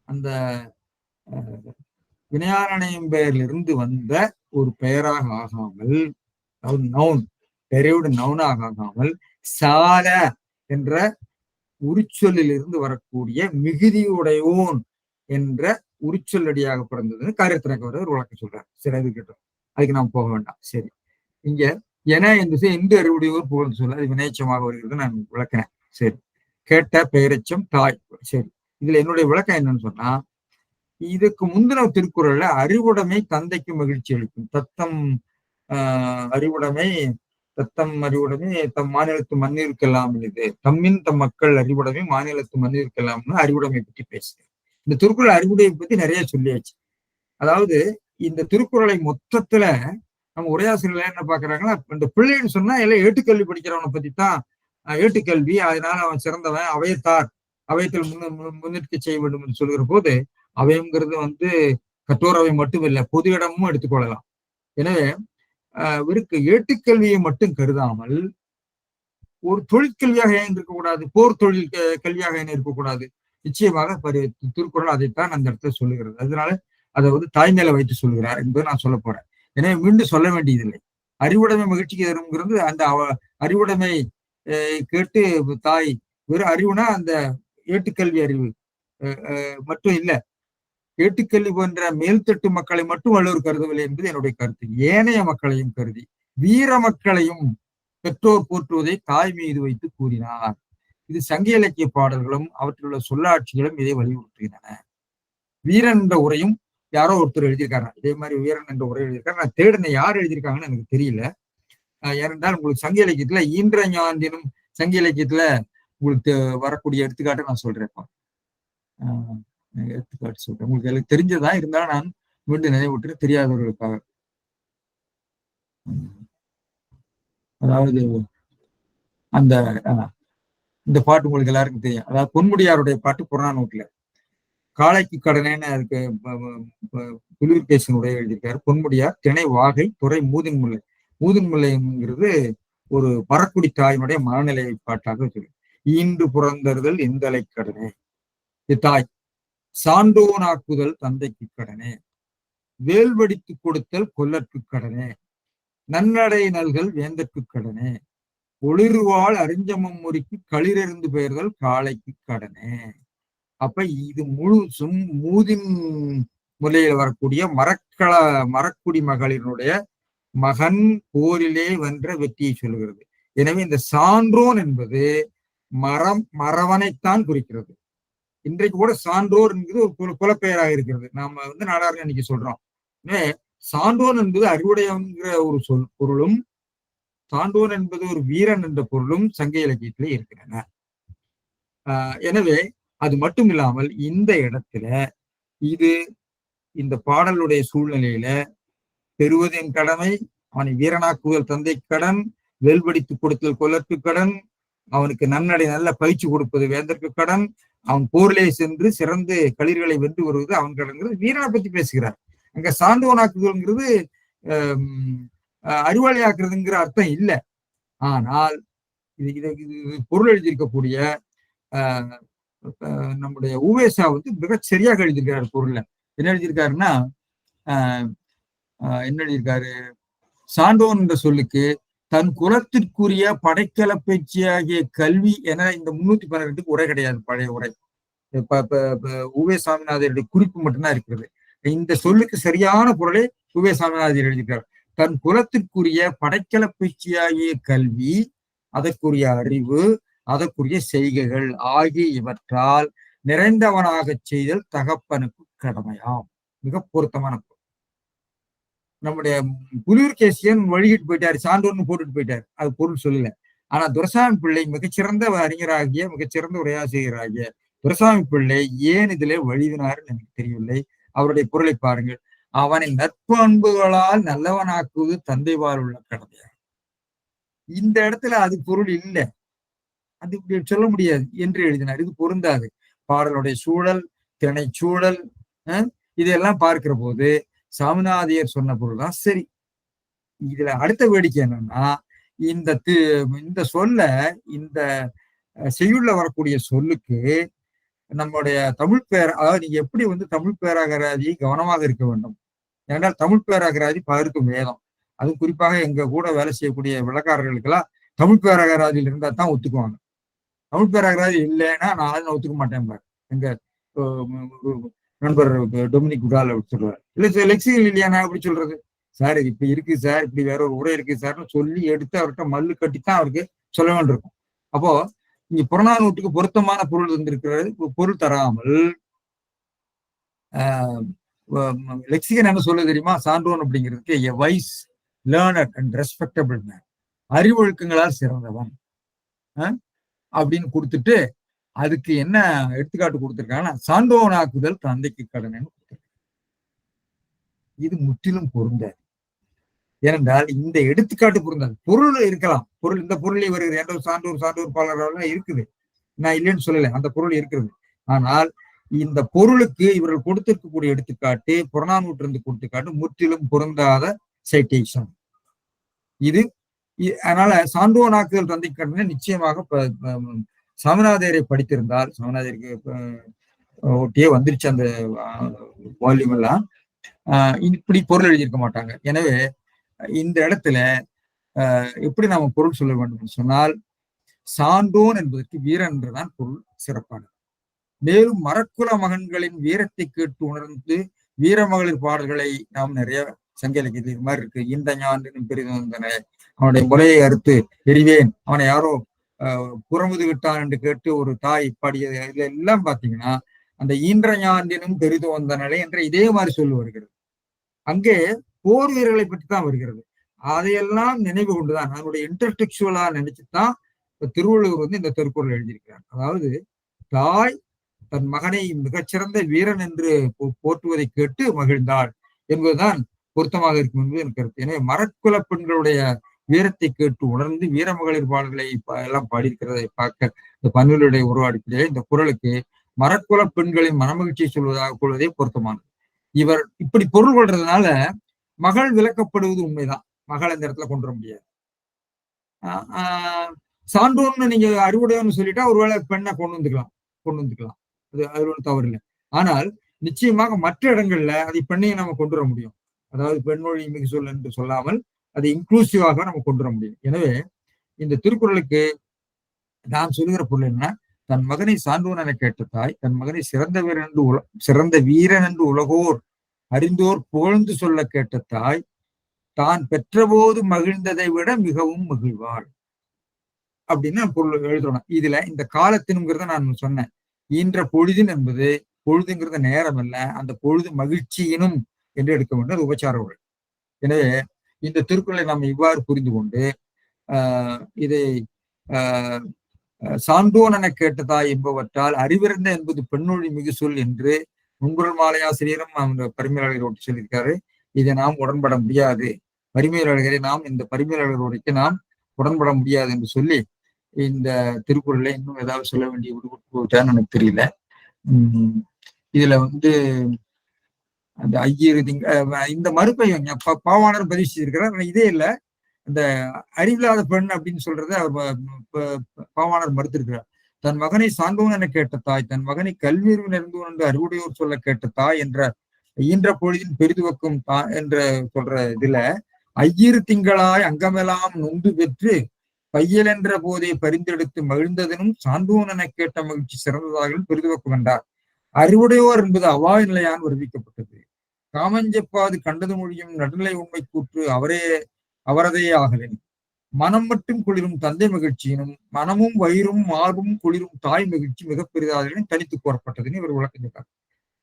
அந்த வினையாரணையம் பெயரிலிருந்து வந்த ஒரு பெயராக ஆகாமல், நவுன், பெயரோடு நவுனாக ஆகாமல், சால என்ற உரிச்சொல்லில் இருந்து வரக்கூடிய மிகுதியுடையோன் என்ற உரிச்சொல்லடியாக பிறந்ததுன்னு காரியத்திரக்கவர் ஒரு விளக்கம் சொல்றாரு. சரி, அது கேட்டோம், அதுக்கு நாம் போக வேண்டாம். சரி, இங்க என என்பது இந்து அறிவுடையோர் புகழ்ந்து சொல்ல, அது வினைச்சமாக வருகிறது, நான் விளக்கிறேன். சரி, கேட்ட பெயரச்சம் தாய். சரி, இதுல என்னுடைய விளக்கம் என்னன்னு சொன்னா, இதுக்கு முந்தின திருக்குறள்ல அறிவுடைமை தந்தைக்கு மகிழ்ச்சி அளிக்கும், தத்தம் அறிவுடைமை, தத்தம் அறிவுடைமை தம் மாநிலத்து மண்ணிற்கெல்லாம், இது தம்மின் தம் மக்கள் அறிவுடைமை மாநிலத்து மண்ணிற்கெல்லாம்னு அறிவுடைமை பற்றி பேசுறேன். இந்த திருக்குறள் அறிவுடைமை பத்தி நிறைய சொல்லியாச்சு. அதாவது இந்த திருக்குறளை மொத்தத்துல நம்ம உரையாசிரியர்கள் என்ன பாக்குறாங்கன்னா, இந்த பிள்ளைன்னு சொன்னா எல்லாம் ஏட்டுக்கல்வி படிக்கிறவனை பத்தி தான், ஏட்டுக்கல்வி, அதனால அவன் சிறந்தவன், அவையத்தார் அவையத்தில் முன்னிற்க செய்ய வேண்டும் என்று சொல்கிற போது, அவைங்கிறது கற்றோரவை மட்டும் இல்லை, பொது இடமும் எடுத்துக்கொள்ளலாம். எனவே இவருக்கு ஏட்டுக்கல்வியை மட்டும் கருதாமல் ஒரு தொழிற்கல்வியாக ஏன் இருக்கக்கூடாது, போர் தொழில் கல்வியாக ஏன் இருக்கக்கூடாது? நிச்சயமாக திருக்குறள் அதைத்தான் அந்த இடத்துல சொல்லுகிறது. அதனால அதை தாய்மையில வைத்து சொல்கிறார் என்பதை நான் சொல்ல போறேன். எனவே மீண்டும் சொல்ல வேண்டியதில்லை. அறிவுடைமை மகிழ்ச்சிக்கு தருங்கிறது அந்த அறிவுடைமை கேட்டு தாய், வெறும் அறிவுனா அந்த ஏட்டுக்கல்வி அறிவு மட்டும் இல்லை, ஏட்டுக்கல்வி போன்ற மேல்தட்டு மக்களை மட்டும் வள்ளுவர் கருதவில்லை என்பது என்னுடைய கருத்து. ஏனைய மக்களையும் கருதி வீர மக்களையும் பெற்றோர் போற்றுவதை தாய் மீது வைத்து கூறினார். இது சங்க இலக்கிய பாடல்களும் அவற்றில் உள்ள சொல்லாட்சிகளும் இதை வலியுறுத்துகின்றன. வீரன் என்ற உரையும் யாரோ ஒருத்தர் எழுதியிருக்காங்க, இதே மாதிரி வீரன் என்ற உரை எழுதியிருக்காங்க. நான் தேடின யார் எழுதியிருக்காங்கன்னு எனக்கு தெரியல. ஏனென்றால் உங்களுக்கு சங்க இலக்கியத்துல ஈன்ற ஞாந்தினும் சங்க இலக்கியத்துல உங்களுக்கு வரக்கூடிய எடுத்துக்காட்டை நான் சொல்றேன். எடுத்துக்காட்டு சொல்றேன், உங்களுக்கு எனக்கு தெரிஞ்சதா இருந்தாலும் நான் மீண்டும் நினைவூட்டுறேன் தெரியாதவர்களுக்காக. அதாவது அந்த இந்த பாட்டு உங்களுக்கு எல்லாருக்கும் தெரியும். அதாவது பொன்முடியாருடைய பாட்டு புறநானூற்றுல காளைக்கு கடனேன்னு அதுக்கு புலிகேசனுடைய எழுதியிருக்காரு. பொன்முடியார் திணை வாகை துறை மூதின்முல்லை. மூதின்முல்லைங்கிறது ஒரு பறக்குடி தாயினுடைய மனநிலை பாட்டாக சொல்லு. ஈண்டு புறந்தறுதல் எந்தலை கடனே, இது தாய். சான்றோனாக்குதல் தந்தைக்கு கடனே, வேல்வடித்து கொடுத்தல் கொல்லற்கு கடனே, நன்னடை நல்கல் வேந்தற்கு கடனே, ஒளிர்வாள் அறிஞ்சமம் முறிக்கு களிரெறிந்து பெயர்கள் காளைக்கு கடனே. அப்ப இது முழுசும் மூதின் முலையில் வரக்கூடிய மரக்குடி மகளினுடைய மகன் போரிலே வென்ற வெற்றியை சொல்லுகிறது. எனவே இந்த சான்றோன் என்பது மறவனைத்தான் குறிக்கிறது. இன்றைக்கு கூட சான்றோர் என்பது ஒரு குலப்பெயராக இருக்கிறது. நாம நாடார்கள் இன்னைக்கு சொல்றோம். சான்றோன் என்பது அறிவுடையங்கிற ஒரு பொருளும், சான்றோன் என்பது ஒரு வீரன் என்ற பொருளும் சங்க இலக்கியத்திலே இருக்கின்றன. எனவே அது மட்டும் இல்லாமல் இந்த இடத்துல இது இந்த பாடலுடைய சூழ்நிலையில பெறுவதின் கடமை, அவனை வீரனாக்குதல் தந்தை கடன், வேல்வடித்து கொடுத்தல் கொல்லற்கு கடன், அவனுக்கு நன்னடை நல்ல பயிற்சி கொடுப்பது வேந்தற்கு கடன், அவன் போரிலே சென்று சிறந்து களிர்களை வென்று வருவது அவன் கடன்கிறது. வீரனை பத்தி பேசுகிறார். அங்க சான்றோனாக்குதல்ங்கிறது அறிவாளியாக்குறதுங்கிற அர்த்தம் இல்லை. ஆனால் இது பொருள் எழுதியிருக்கக்கூடிய நம்முடைய உவேசா மிக சரியாக எழுதியிருக்கிறார். பொருள்ல என்ன எழுதியிருக்காருன்னா, என்ன எழுதியிருக்காரு, சான்றோன் என்ற சொல்லுக்கு தன் குலத்திற்குரிய படைக்கல பேச்சியாகிய கல்வி என இந்த 312க்கு உரை கிடையாது. பழைய உரை உவே சாமிநாதருடைய குறிப்பு மட்டும்தான் இருக்கிறது. இந்த சொல்லுக்கு சரியான பொருளை உவே சாமிநாதர் எழுதியிருக்கார். தன் குலத்திற்குரிய படைக்கல பேச்சியாகிய கல்வி, அதற்குரிய அறிவு, அதற்குரிய செய்கைகள் ஆகிய இவற்றால் நிறைந்தவனாக செய்தல் தகப்பனுக்கு கடமையாம். மிக பொருத்தமான பொருள். நம்முடைய புலியூர்கேசியன் வழிகிட்டு போயிட்டாரு, சான்றோர்னு போட்டுட்டு போயிட்டாரு. அது பொருள் சொல்லல. ஆனா துரைசாமி பிள்ளை மிகச்சிறந்த அறிஞராகிய, மிகச்சிறந்த உரையாசிரியராகிய துரைசாமி பிள்ளை ஏன் இதிலே வழிவினார்னு எனக்கு தெரியவில்லை. அவருடைய பொருளை பாருங்கள். அவனை நற்பண்புகளால் நல்லவனாக்குவது தந்தைவால் உள்ள கடமையா. இந்த இடத்துல அது பொருள் இல்லை, அது சொல்ல முடியாது என்று எழுதினார். இது பொருந்தாது. பாடலுடைய சூழல், திணை சூழல், இதெல்லாம் பார்க்கிற போது சாமிநாதியர் சொன்ன பொருள் தான் சரி. இதுல அடுத்த வேடிக்கை என்னன்னா, இந்த சொல்ல, இந்த செய்யுள்ள வரக்கூடிய சொல்லுக்கு நம்முடைய தமிழ் பேர், அதாவது நீங்க எப்படி தமிழ் பேராகராதி கவனமாக இருக்க வேண்டும். ஏனென்றால் தமிழ் பேராகராதி பலருக்கும் வேதம். அதுவும் குறிப்பாக எங்க கூட வேலை செய்யக்கூடிய விளக்காரர்களுக்கெல்லாம் தமிழ் பேராகராதியில் இருந்தா தான் ஒத்துக்குவாங்க. தமிழ் பேராகராதி இல்லைன்னா நான் ஒத்துக்க மாட்டேன் பாரு. எங்க நண்பர் டொமினிக் குடால் அப்படி சொல்றாரு. இல்ல லெக்சிகல் இல்லையா அப்படி சொல்றது. சார் இது இப்படி இருக்கு சார், இப்படி வேற ஒரு உரை இருக்கு சார்னு சொல்லி எடுத்து அவர்கிட்ட மல்லு கட்டித்தான் அவருக்கு சொல்ல வேண்டியிருக்கும். அப்போ இங்க புறநானூற்றுக்கு பொருத்தமான பொருள் இருந்திருக்கிறது. பொருள் தராமல் லெக்சிகன் என்ன சொல்ல தெரியுமா? சான்றோன் அப்படிங்கிறதுக்கு a wise, learned and respectable man, அறிவொழுக்கங்களால் சிறந்தவன் அப்படின்னு கொடுத்துட்டு அதுக்கு என்ன எடுத்துக்காட்டு கொடுத்திருக்காங்கன்னா, சான்றோனாக்குதல் தந்தைக்கு கடனை கொடுத்திருக்காங்க. இது முற்றிலும் பொருந்தாது. ஏனென்றால் இந்த எடுத்துக்காட்டு பொருந்தாது. பொருள் இருக்கலாம், பொருள் இந்த பொருளை வருகிறது என்ற சான்றோர் பாலராக இருக்குது, நான் இல்லைன்னு சொல்லலை, அந்த பொருள் இருக்கிறது. ஆனால் இந்த பொருளுக்கு இவர்கள் கொடுத்திருக்கக்கூடிய எடுத்துக்காட்டு, புறநானூற்றிலிருந்து கொடுத்துக்காட்டு முற்றிலும் பொருந்தாத சைட்டேஷன் இது. அதனால சான்றோனாக்குதல் தந்தை கடனை நிச்சயமாக சாமிநாதையரை படித்திருந்தால், சாமிநாதையருக்கு ஒட்டியே வந்துருச்சு அந்த வால்யூம் எல்லாம், இப்படி பொருள் எழுதியிருக்க மாட்டாங்க. எனவே இந்த இடத்துல எப்படி நாம பொருள் சொல்ல வேண்டும் சொன்னால், சான்றோன் என்பதற்கு வீரன் என்றுதான் பொருள் சிறப்பானது. மேலும் மரக்குல மகன்களின் வீரத்தை கேட்டு உணர்ந்து வீரமகளிர் பாடல்களை நாம் நிறைய சங்க இலக்கியத்தில் இது மாதிரி இருக்கு. இந்த ஞான் பெரிதும் வந்தன, அவனுடைய முலையை அறுத்து எறிவேன், அவனை யாரோ புறமுது விட்டான் என்று கேட்டு ஒரு தாய் பாடியது. இதுல எல்லாம் பாத்தீங்கன்னா அந்த ஈன்ற ஞானினும் பெரிது வந்த நிலை என்ற இதே மாதிரி சொல்லு வருகிறது. அங்கே போர் வீரர்களை பற்றி தான் வருகிறது. அதையெல்லாம் நினைவு கொண்டுதான், அதனுடைய இன்டர்டெக்சுவலா நினைச்சுதான் திருவள்ளுவர் இந்த திருக்குறள் எழுதியிருக்கிறார். அதாவது தாய் தன் மகனை மிகச்சிறந்த வீரன் என்று போற்றுவதை கேட்டு மகிழ்ந்தாள் என்பதுதான் பொருத்தமாக இருக்கும் என்பது எனக்கு கருத்து. எனவே மரக்குல பெண்களுடைய வீரத்தை கேட்டு உணர்ந்து வீரமகளிர் பாடல்களை எல்லாம் பாடியிருக்கிறதை பார்க்க இந்த பன்னிலுடைய உருவாடிக்கிட்டே இந்த குறளுக்கு மரக்குல பெண்களின் மனமகிழ்ச்சியை சொல்வதாக கொள்வதே பொருத்தமானது. இவர் இப்படி பொருள் கொள்றதுனால மகள் விலக்கப்படுவது உண்மைதான், மகள் அந்த இடத்துல கொண்டு வர முடியாது. சான்றோன்னு நீங்க அறிவுடையன்னு சொல்லிட்டா ஒருவேளை பெண்ணை கொண்டு வந்துக்கலாம், அது ஒன்றும் தவறு இல்லை. ஆனால் நிச்சயமாக மற்ற இடங்கள்ல அதை பெண்ணையும் நம்ம கொண்டு வர முடியும். அதாவது பெண்மொழி மிகு சொல் என்று சொல்லாமல் அதை இன்க்ளூசிவாக நம்ம கொண்டு வர முடியும். எனவே இந்த திருக்குறளுக்கு நாம் சொல்லுகிற பொருள் என்ன? தன் மகனை சான்றோன் என கேட்ட தாய், தன் மகனை சிறந்த வீரன் என்று உலகோர் அறிந்தோர் புகழ்ந்து சொல்ல கேட்ட தாய், தான் பெற்றபோது மகிழ்ந்ததை விட மிகவும் மகிழ்வாள் அப்படின்னு பொருள் எழுதணும். இதுல இந்த காலத்தினுங்கிறத நான் சொன்னேன். ஈன்ற பொழுதின் என்பது பொழுதுங்கிறத நேரம் அல்ல, அந்த பொழுது மகிழ்ச்சியினும் என்று எடுக்க வேண்டும். அது உபச்சார உரை. எனவே இந்த திருக்குறளை நாம் இவ்வாறு புரிந்து கொண்டு இதை சான்றோன் என கேட்டதாய் என்பவற்றால் அறிவிறந்த என்பது பெண்ணொழி மிகு சொல் என்று முன்குறள் மாலையாசிரியரும் அந்த பரிமையாளர்களோடு சொல்லியிருக்காரு. இதை நாம் உடன்பட முடியாது. பரிமையாளர்களை நாம் இந்த பரிமையாளர்களுக்கு நாம் உடன்பட முடியாது என்று சொல்லி இந்த திருக்குறளை இன்னும் ஏதாவது சொல்ல வேண்டிய விடுபட்டான்னு எனக்கு தெரியல. இதுல அந்த ஐயரு இந்த மறுப்பை பாவாணர் பதிவு செய்திருக்கிறார். இதே இல்லை, இந்த அறிவில்லாத பெண் அப்படின்னு சொல்றத பாவாணர் மறுத்திருக்கிறார். தன் மகனை சான்றோன் என கேட்ட தாய், தன் மகனை கல்வியறிவு நிறைந்தோன் என்று அறிவுடையோர் சொல்ல கேட்ட தாய் என்ற ஈன்ற பொழுதின் பெரிதுவக்கும் என்ற சொல்ற இதுல ஐயிரு திங்களாய் அங்கமெல்லாம் நொந்து பெற்று பையல் என்ற போதை பரிந்தெடுத்து மகிழ்ந்ததனும் சான்றோன் என கேட்ட மகிழ்ச்சி சிறந்ததாக பெரிதுவக்கம் கண்டார். அறிவுடையோர் என்பது அவாய் நிலையான் வருவிக்கப்பட்டது. காமஞ்செப்பாது கண்டது மொழியும் நடுநிலை உண்மை கூற்று அவரதே ஆகலின் மனம் மட்டும் குளிரும் தந்தை மகிழ்ச்சியினும் மனமும் வயிறும் மார்பும் குளிரும் தாய் மகிழ்ச்சி மிக பெரிதாகவும் தனித்து கூறப்பட்டதுன்னு இவர் விளக்கம் சொல்றார்.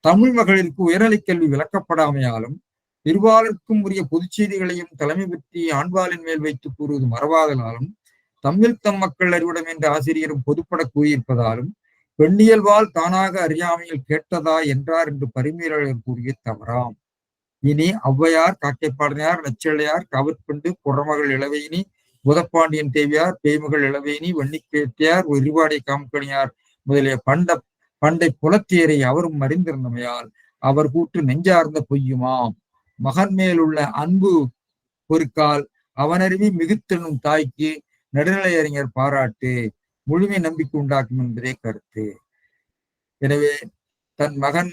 தமிழ் மகளிருக்கு உயர்நிலை கல்வி விளக்கப்படாமையாலும் இருபாலருக்கும் உரிய பொதுச் செய்திகளையும் தலைமை பற்றி ஆண்பாலின் மேல் வைத்து கூறுவது மறவாதலாலும் தம்மில் தம் மக்கள் அறிவிடம் என்ற ஆசிரியரும் பொதுப்பட கூறியிருப்பதாலும் பெண்ணியல்வால் தானாக அறியாமையில் கேட்டதா என்றார் என்று பரிமையாளர் கூறிய தவறாம். இனி ஔவையார், காக்கைப்பாடனையார், நச்செள்ளையார், கவற்பண்டு, புறமகள் இளவையினி, புதப்பாண்டியன் தேவியார், பேய்மகள் இளவையினி, வன்னிக்கேட்டியார், இருவாடை காமக்கணியார் முதலிய பண்டை புலத்தியரை அவரும் அறிந்திருந்தமையால் அவர் கூற்று நெஞ்சார்ந்த பொய்யுமாம். மகன் மேலுள்ள அன்பு பொறுக்கால் அவனறிவி மிகுத்தெனும் தாய்க்கு நடுநிலை அறிஞர் பாராட்டு முழுமை நம்பிக்கை உண்டாக்கும் என்பதே கருத்து. எனவே தன் மகன்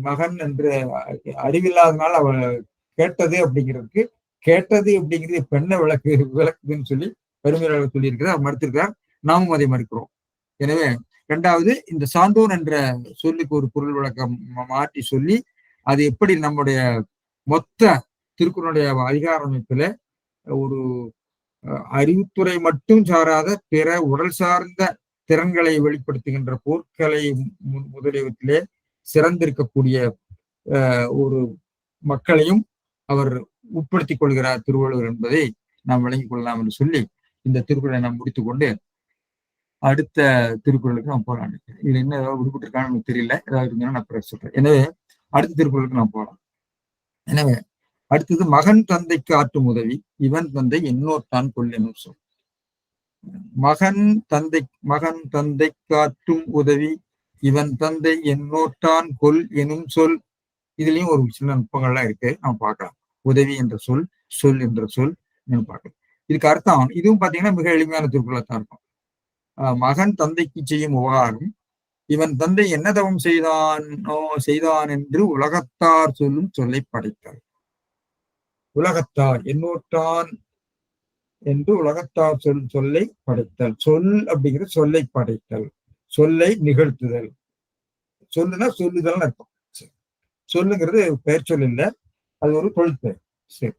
மகன் என்று அறிவில்லாதனால அவ கேட்டது அப்படிங்கிறது பெண்ணை விளக்குதுன்னு சொல்லி பெருமையாளர் சொல்லியிருக்கிறார், மறுத்திருக்கிறார். நாமும் அதை மறுக்கிறோம். எனவே இரண்டாவது, இந்த சான்றோன் என்ற சொல்லுக்கு ஒரு பொருள் விளக்கம் மாற்றி சொல்லி அது எப்படி நம்முடைய மொத்த திருக்குறளுடைய அதிகார அமைப்புல ஒரு அறிவுத்துறை மட்டும் சாராத பிற உடல் சார்ந்த திறன்களை வெளிப்படுத்துகின்ற போர்க்கலை முதலியவற்றிலே சிறந்திருக்கக்கூடிய ஒரு மக்களையும் அவர் உட்படுத்திக் கொள்கிறார் திருவள்ளுவர் என்பதை நாம் விளங்கிக் கொள்ளலாம் என்று சொல்லி இந்த திருக்குறளை நாம் முடித்துக் கொண்டு அடுத்த திருக்குறளுக்கு நாம் போகலாம். இதுல என்ன ஏதாவது விடுபட்டிருக்கான்னு எனக்கு தெரியல, ஏதாவது இருந்தாலும் நான் பிறகு சொல்றேன். எனவே அடுத்த திருக்குறளுக்கு நாம் போகலாம். எனவே அடுத்தது மகன் தந்தைக்கு ஆற்றும் உதவி இவன் தந்தை என்னோர்தான் கொல் எனும் சொல். மகன் தந்தை காட்டும் உதவி இவன் தந்தை என்னோட்டான் கொல் எனும் சொல். இதுலயும் ஒரு சில நுட்பங்கள்லாம் இருக்கு, நம்ம பார்க்கலாம். உதவி என்ற சொல், சொல் என்ற சொல் பார்க்கலாம். இதுக்கு அர்த்தம் இதுவும் பாத்தீங்கன்னா மிக எளிமையான திருக்குறளத்தான் இருக்கும். மகன் தந்தைக்கு செய்யும் உபகாரம் இவன் தந்தை என்ன தவம் செய்தான் என்று உலகத்தார் சொல்லும் சொல்லை படைத்தார். உலகத்தார் என்னோட்டான் என்று உலகத்தார் சொல்லை படைத்தல். சொல் அப்படிங்கிற சொல்லை படைத்தல், சொல்லை நிகழ்த்துதல். சொல்லுனா சொல்லுதல் அர்த்தம். சொல்லுங்கிறது பெயர் சொல் இல்லை, அது ஒரு தொழிற்பெயர். சரி,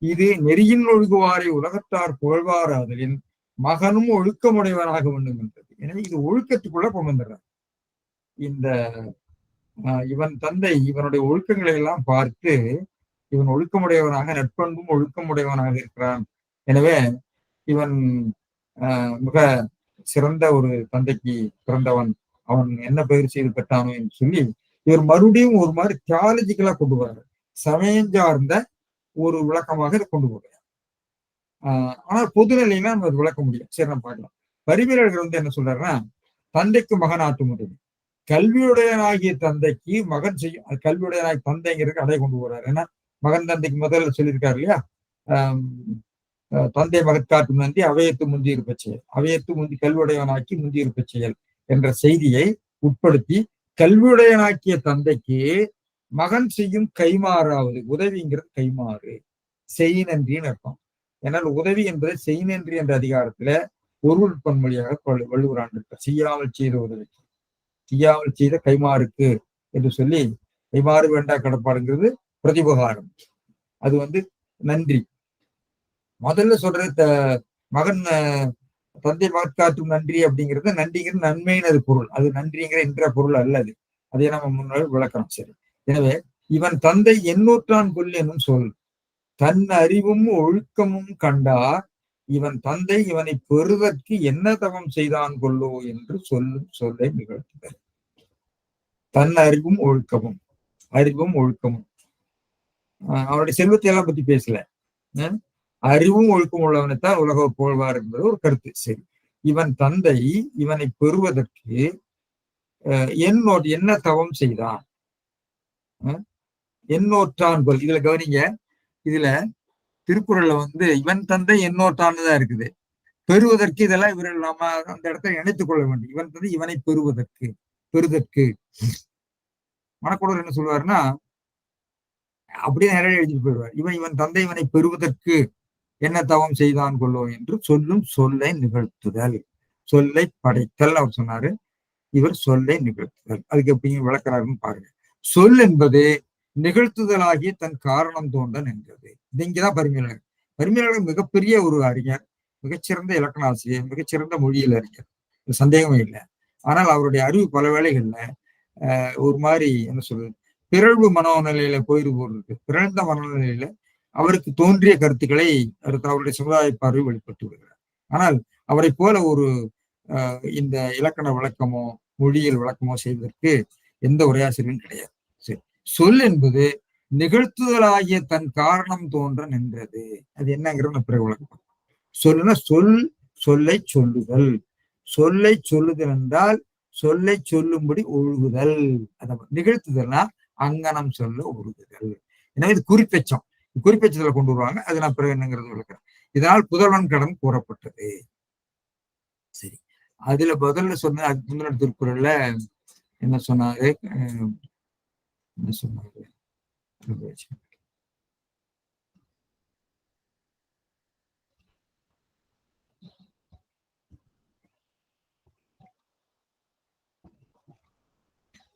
இது நெறியின் ஒழுகுவாரை உலகத்தார் புகழ்வாராதலின் மகனும் ஒழுக்கமுடையவனாக வேண்டும் என்றது. எனவே இது ஒழுக்கத்துக்குள்ள கொண்டு வந்துடுறார். இந்த இவன் தந்தை இவனுடைய ஒழுக்கங்களை எல்லாம் பார்த்து இவன் ஒழுக்கமுடையவனாக, நட்பண்பும் ஒழுக்கமுடையவனாக இருக்கிறான். எனவே இவன் மிக சிறந்த ஒரு தந்தைக்கு பிறந்தவன், அவன் என்ன பயிர் செய்து பெற்றானோ என்று சொல்லி இவர் மறுபடியும் ஒரு மாதிரி தியாலஜிக்கலா கொண்டு வர்றாரு. சமயம் சார்ந்த ஒரு விளக்கமாக இதை கொண்டு போகிறார். ஆனால் பொதுநிலையில நம்ம விளக்க முடியும். சரி, நம்ம பார்க்கலாம். பரிமையாளர்கள் என்ன சொல்றாருன்னா, தந்தைக்கு மகன் ஆற்றும் உதவி. கல்வியுடையனாகிய தந்தைக்கு மகன் செய்யும். கல்வியுடையனாகிய தந்தைங்கிறதுக்கு அடைய கொண்டு போறாரு. ஏன்னா மகன் தந்தைக்கு முதல்ல சொல்லியிருக்காரு இல்லையா, தந்தை மகற்காற்றும் நன்றி அவையத்து முந்தி இருப்ப செயல், அவையத்து முந்தி கல்வியுடையவனாக்கி முந்தி இருப்ப செயல் என்ற செய்தியை உட்படுத்தி கல்வியுடையனாக்கிய தந்தைக்கு மகன் செய்யும் கைமாறாவது, உதவிங்கிறது கைமாறு, செய் நன்றின்னு அர்த்தம். ஏன்னால் உதவி என்பது செய் நன்றி என்ற அதிகாரத்துல பொருள் பன்மொழியாக வள்ளுவர் ஆண்டிருக்கார். செய்யாமல் செய்த உதவி, செய்யாமல் செய்த கைமாறுக்கு என்று சொல்லி, கைமாறு வேண்டா கடப்பாடுங்கிறது பிரதிபகாரம், அது வந்து நன்றி. முதல்ல சொல்றது மகன் தந்தை மகற்காற்றும் நன்றி அப்படிங்கிறது, நன்றிங்கிறது நன்மைன்னு அது பொருள், அது நன்றிங்கிற என்ற பொருள் அல்ல. அது அதையே நம்ம முன்னாடி விளக்கணும். சரி, எனவே இவன் தந்தை எண்ணூற்றான் கொல் என்னும் சொல் தன் அறிவும் ஒழுக்கமும் கண்டார், இவன் தந்தை இவனை பெறுவதற்கு என்ன தவம் செய்தான் கொள்ளோ என்று சொல்லும் சொல்லை நிகழ்த்துகிறார். தன் அறிவும் ஒழுக்கமும், அறிவும் ஒழுக்கமும், அவனுடைய செல்வத்தை எல்லாம் பத்தி பேசல, அறிவும் ஒழுக்கம் உள்ளவனைத்தான் உலக போழ்வார் என்பது ஒரு கருத்து. சரி, இவன் தந்தை இவனை பெறுவதற்கு என்ன தவம் செய்தான், எண்ணோற்றான் கொல். இதுல கவனிங்க, இதுல திருக்குறள்ல வந்து இவன் தந்தை எண்ணோற்றான்தான் இருக்குது. பெறுவதற்கு இதெல்லாம் இவர்கள் நாம அந்த இடத்தை இணைத்துக் கொள்ள வேண்டும். இவன் தந்தை இவனை பெறுவதற்கு, பெறுதற்கு மணக்குடர் என்ன சொல்லுவாருன்னா, அப்படியே நிறைய எழுதிட்டு போயிடுவார். இவன் தந்தை இவனை பெறுவதற்கு என்ன தவம் செய்தான் கொள்ளோ என்று சொல்லும் சொல்லை நிகழ்த்துதல், சொல்லை படைத்தல் அவர் சொன்னாரு. இவர் சொல்லை நிகழ்த்துதல், அதுக்கு எப்படி விளக்குறாருன்னு பாருங்க. சொல் என்பது நிகழ்த்துதலாகிய தன் காரணம் தோன்ற நின்றது. இது இங்கதான் பரிமேலழகர். பரிமேலழகர் மிகப்பெரிய ஒரு அறிஞர், மிகச்சிறந்த இலக்கண ஆசிரியர், மிகச்சிறந்த மொழியில் அறிஞர், சந்தேகமே இல்லை. ஆனால் அவருடைய அறிவு பல வேளைகள்ல ஒரு மாதிரி என்ன சொல்றது, பிறழ்வு மனோநிலையில போயிருக்கு. பிறழ்ந்த மனோநிலையில அவருக்கு தோன்றிய கருத்துக்களை அவருடைய சமுதாய பார்வை வெளிப்பட்டு விடுகிறார். ஆனால் அவரை போல ஒரு இந்த இலக்கண விளக்கமோ மொழியியல் விளக்கமோ செய்வதற்கு எந்த உரையாசிரியரும் கிடையாது. சரி, சொல் என்பது நிகழ்த்துதலாகிய தன் காரணம் தோன்ற நின்றது. அது என்னங்கிறது பிறகு விளக்கம். சொல்லுனா சொல்லை சொல்லுதல், சொல்லை சொல்லுதல் என்றால் சொல்லை சொல்லும்படி ஒழுகுதல். அதை நிகழ்த்துதல்னா அங்கனம் சொல்ல ஒழுகுதல். எனவே இது குறிப்பெச்சம், குறிப்பெச்சத்துல கொண்டு வருவாங்க. அது நான் பிறகு என்னங்கிறது விளக்குறேன். இதனால் புதல்வன் கடன் கூறப்பட்டது. சரி, அதுல முதல்ல சொன்ன முந்தின திருக்குறள்ல என்ன சொன்னாரு, என்ன சொன்னாரு,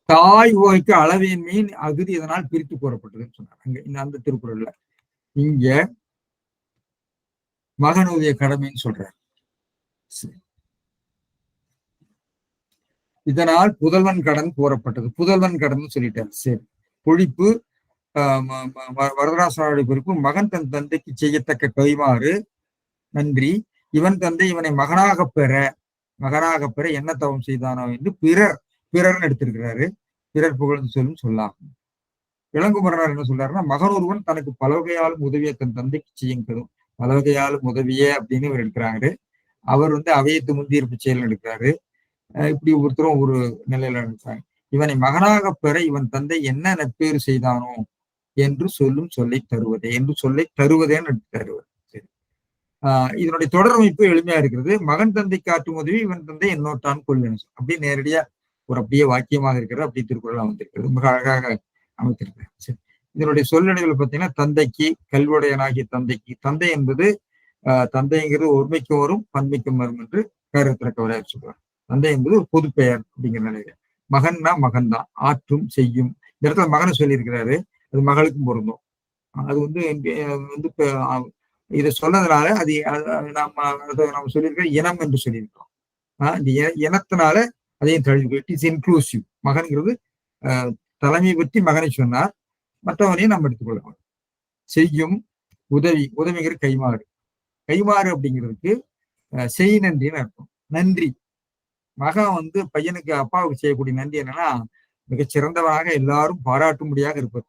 தாய் ஓய்க்கு அளவின் மீன் அகுதி இதனால் பிரித்து கூறப்பட்டதுன்னு சொன்னார் அங்க அந்த திருக்குறள்ல. இங்க மகனுடைய கடமைன்னு சொல்றார். இதனால் புதல்வன் கடன் கூறப்பட்டது. புதல்வன் கடன் சொல்லிட்டார். சரி, பொழிப்பு வரதராசனுடைய குறிப்பு, மகன் தன் தந்தைக்கு செய்யத்தக்க கைமாறு நன்றி, இவன் தந்தை இவனை மகனாக பெற என்ன தவம் செய்தானோ என்று பிறர்னு எடுத்திருக்கிறாரு. பிறர் புகழ்ந்து சொல்லும் சொல்லாகும். இளங்குமரனார் என்ன சொல்றாருன்னா, மகன் ஒருவன் தனக்கு பலவகையாலும் உதவிய தன் தந்தைக்கு செய்யும் பலவகையாலும் உதவிய அப்படின்னு இவர் எடுக்கிறாரு. அவர் வந்து அவையத்து முந்தியிருப்பு செயல் எடுக்கிறாரு. இப்படி ஒவ்வொருத்தரும் ஒரு நிலையில எடுக்கிறாங்க. இவனை மகனாக பெற இவன் தந்தை என்ன நட்பேறு செய்தானோ என்று சொல்லும் சொல்லை தருவதேன்னு தருவர். சரி, இதனுடைய தொடரமைப்பு எளிமையா இருக்கிறது. மகன் தந்தை காட்டும் உதவி இவன் தந்தை என்னோட்டான் கொள்வேன், அப்படியே நேரடியா ஒரு அப்படியே வாக்கியமாக இருக்கிறது. அப்படி திருக்குறள் அமைந்திருக்கிறது, மிக அழகாக அமைத்திருக்கிறது. சரி, இதனுடைய சொல்லடைகள் பார்த்தீங்கன்னா, தந்தைக்கு, கல்வியுடையனாகிய தந்தைக்கு, தந்தை என்பது தந்தைங்கிறது ஒருமைக்கும் வரும் பன்மைக்கும் வரும் என்று கருத்திறக்கவரையா சொல்றார். தந்தை என்பது ஒரு பொது பெயர் அப்படிங்கிற நிலையில. மகன்னா மகன் தான், ஆற்றும் செய்யும். இந்த இடத்துல மகனை சொல்லியிருக்கிறாரு, அது மகளுக்கும் பொருந்தும். அது வந்து இதை சொன்னதுனால அது நம்ம சொல்லியிருக்கிற இனம் என்று சொல்லியிருக்கோம். இந்த இனத்தினால அதையும் தழுவி, இட் இஸ் இன்க்ளூசிவ். மகன்கிறது தலைமை பற்றி மகனை சொன்னார், மற்றவனையும் நம்ம எடுத்துக்கொள்ளலாம். செய்யும் உதவிங்கிற கைமாறு. கைமாறு அப்படிங்கிறதுக்கு செய் நன்றின்னு அர்த்தம். நன்றி, மகன் வந்து பையனுக்கு அப்பாவுக்கு செய்யக்கூடிய நன்றி என்னன்னா, மிகச்சிறந்தவனாக எல்லாரும் பாராட்டும்படியாக இருப்பது,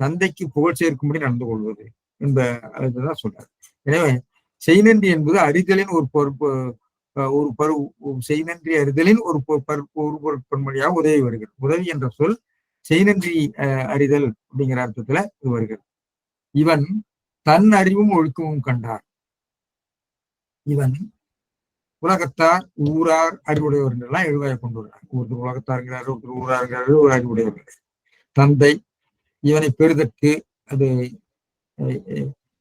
தந்தைக்கு புகழ் சேர்க்கும்படி நடந்து கொள்வது என்பதுதான் சொல்றாரு. எனவே செய்நன்றி என்பது அறிதலின் ஒரு பொறுப்பு, செய்நன்றி அறிதலின் ஒரு பொருட்பன்மொழியாக உதவி வருகிறது. உதவி என்ற சொல் செய்நன்றி அறிதல் அப்படிங்கிற அர்த்தத்துல இது வருகிறது. இவன் தன் அறிவும் ஒழுக்கமும் கண்டார். இவன் உலகத்தார், ஊரார், அறிவுடையவர் என்றெல்லாம் எழுவாய கொண்டு வர்றாங்க. ஒருத்தர் உலகத்தாருங்கிறாரு, ஒருத்தர் ஊராருங்கிறாரு, ஒரு அறிவுடையவர். தந்தை இவனை பெறுதற்கு அது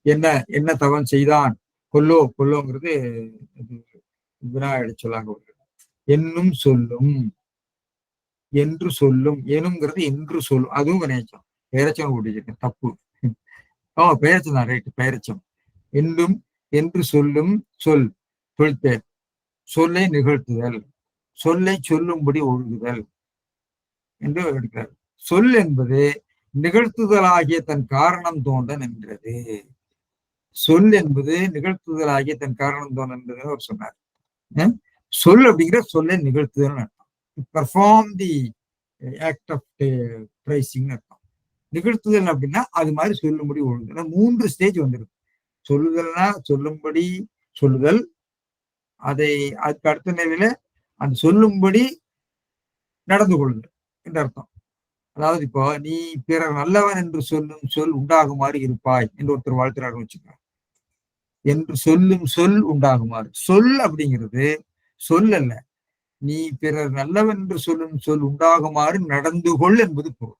என்ன என்ன தவம் செய்தான், கொல்லோங்கிறது வினாயடி சொல்லாங்க. என்னும் சொல்லும், என்று சொல்லும், எனுங்கிறது என்று சொல்லும், அதுவும் வினையச்சம். பெயரச்சம் கூட்டியிருக்கேன், தப்பு. பெயரச்சம் தான், ரைட்டு, பெயரச்சம். என்றும், என்று சொல்லும், சொல், தொழிற்பெயர். சொல்லை நிகழ்த்துதல், சொல்லை சொல்லும்படி ஒழுகுதல் என்று எடுக்கிறார். சொல் என்பது நிகழ்த்துதலாகிய தன் காரணம் தோன்ற நின்றது. சொல் என்பது நிகழ்த்துதலாகிய தன் காரணம் தோன்ற நின்றது அவர் சொன்னார். சொல் அப்படிங்கிற சொல்லை நிகழ்த்துதல் அர்த்தம். Perform the act of praising அர்த்தம். நிகழ்த்துதல் அப்படின்னா அது மாதிரி சொல்லும்படி ஒழுங்குதல். 3 ஸ்டேஜ் வந்துருக்கு. சொல்லுதல்னா சொல்லும்படி சொல்லுதல், அதை அதுக்கு அடுத்த நிலையில அந்த சொல்லும்படி நடந்து கொள்ளுதல் என்று அர்த்தம். அதாவது இப்போ நீ பிறர் நல்லவன் என்று சொல்லும் சொல் உண்டாகுமாறு இருப்பாய் என்று ஒருத்தர் வாழ்த்துறாரு வச்சுக்க. என்று சொல்லும் சொல் உண்டாகுமாறு. சொல் அப்படிங்கிறது சொல் அல்ல. நீ பிறர் நல்லவன் என்று சொல்லும் சொல் உண்டாகுமாறு நடந்து கொள் என்பது பொருள்.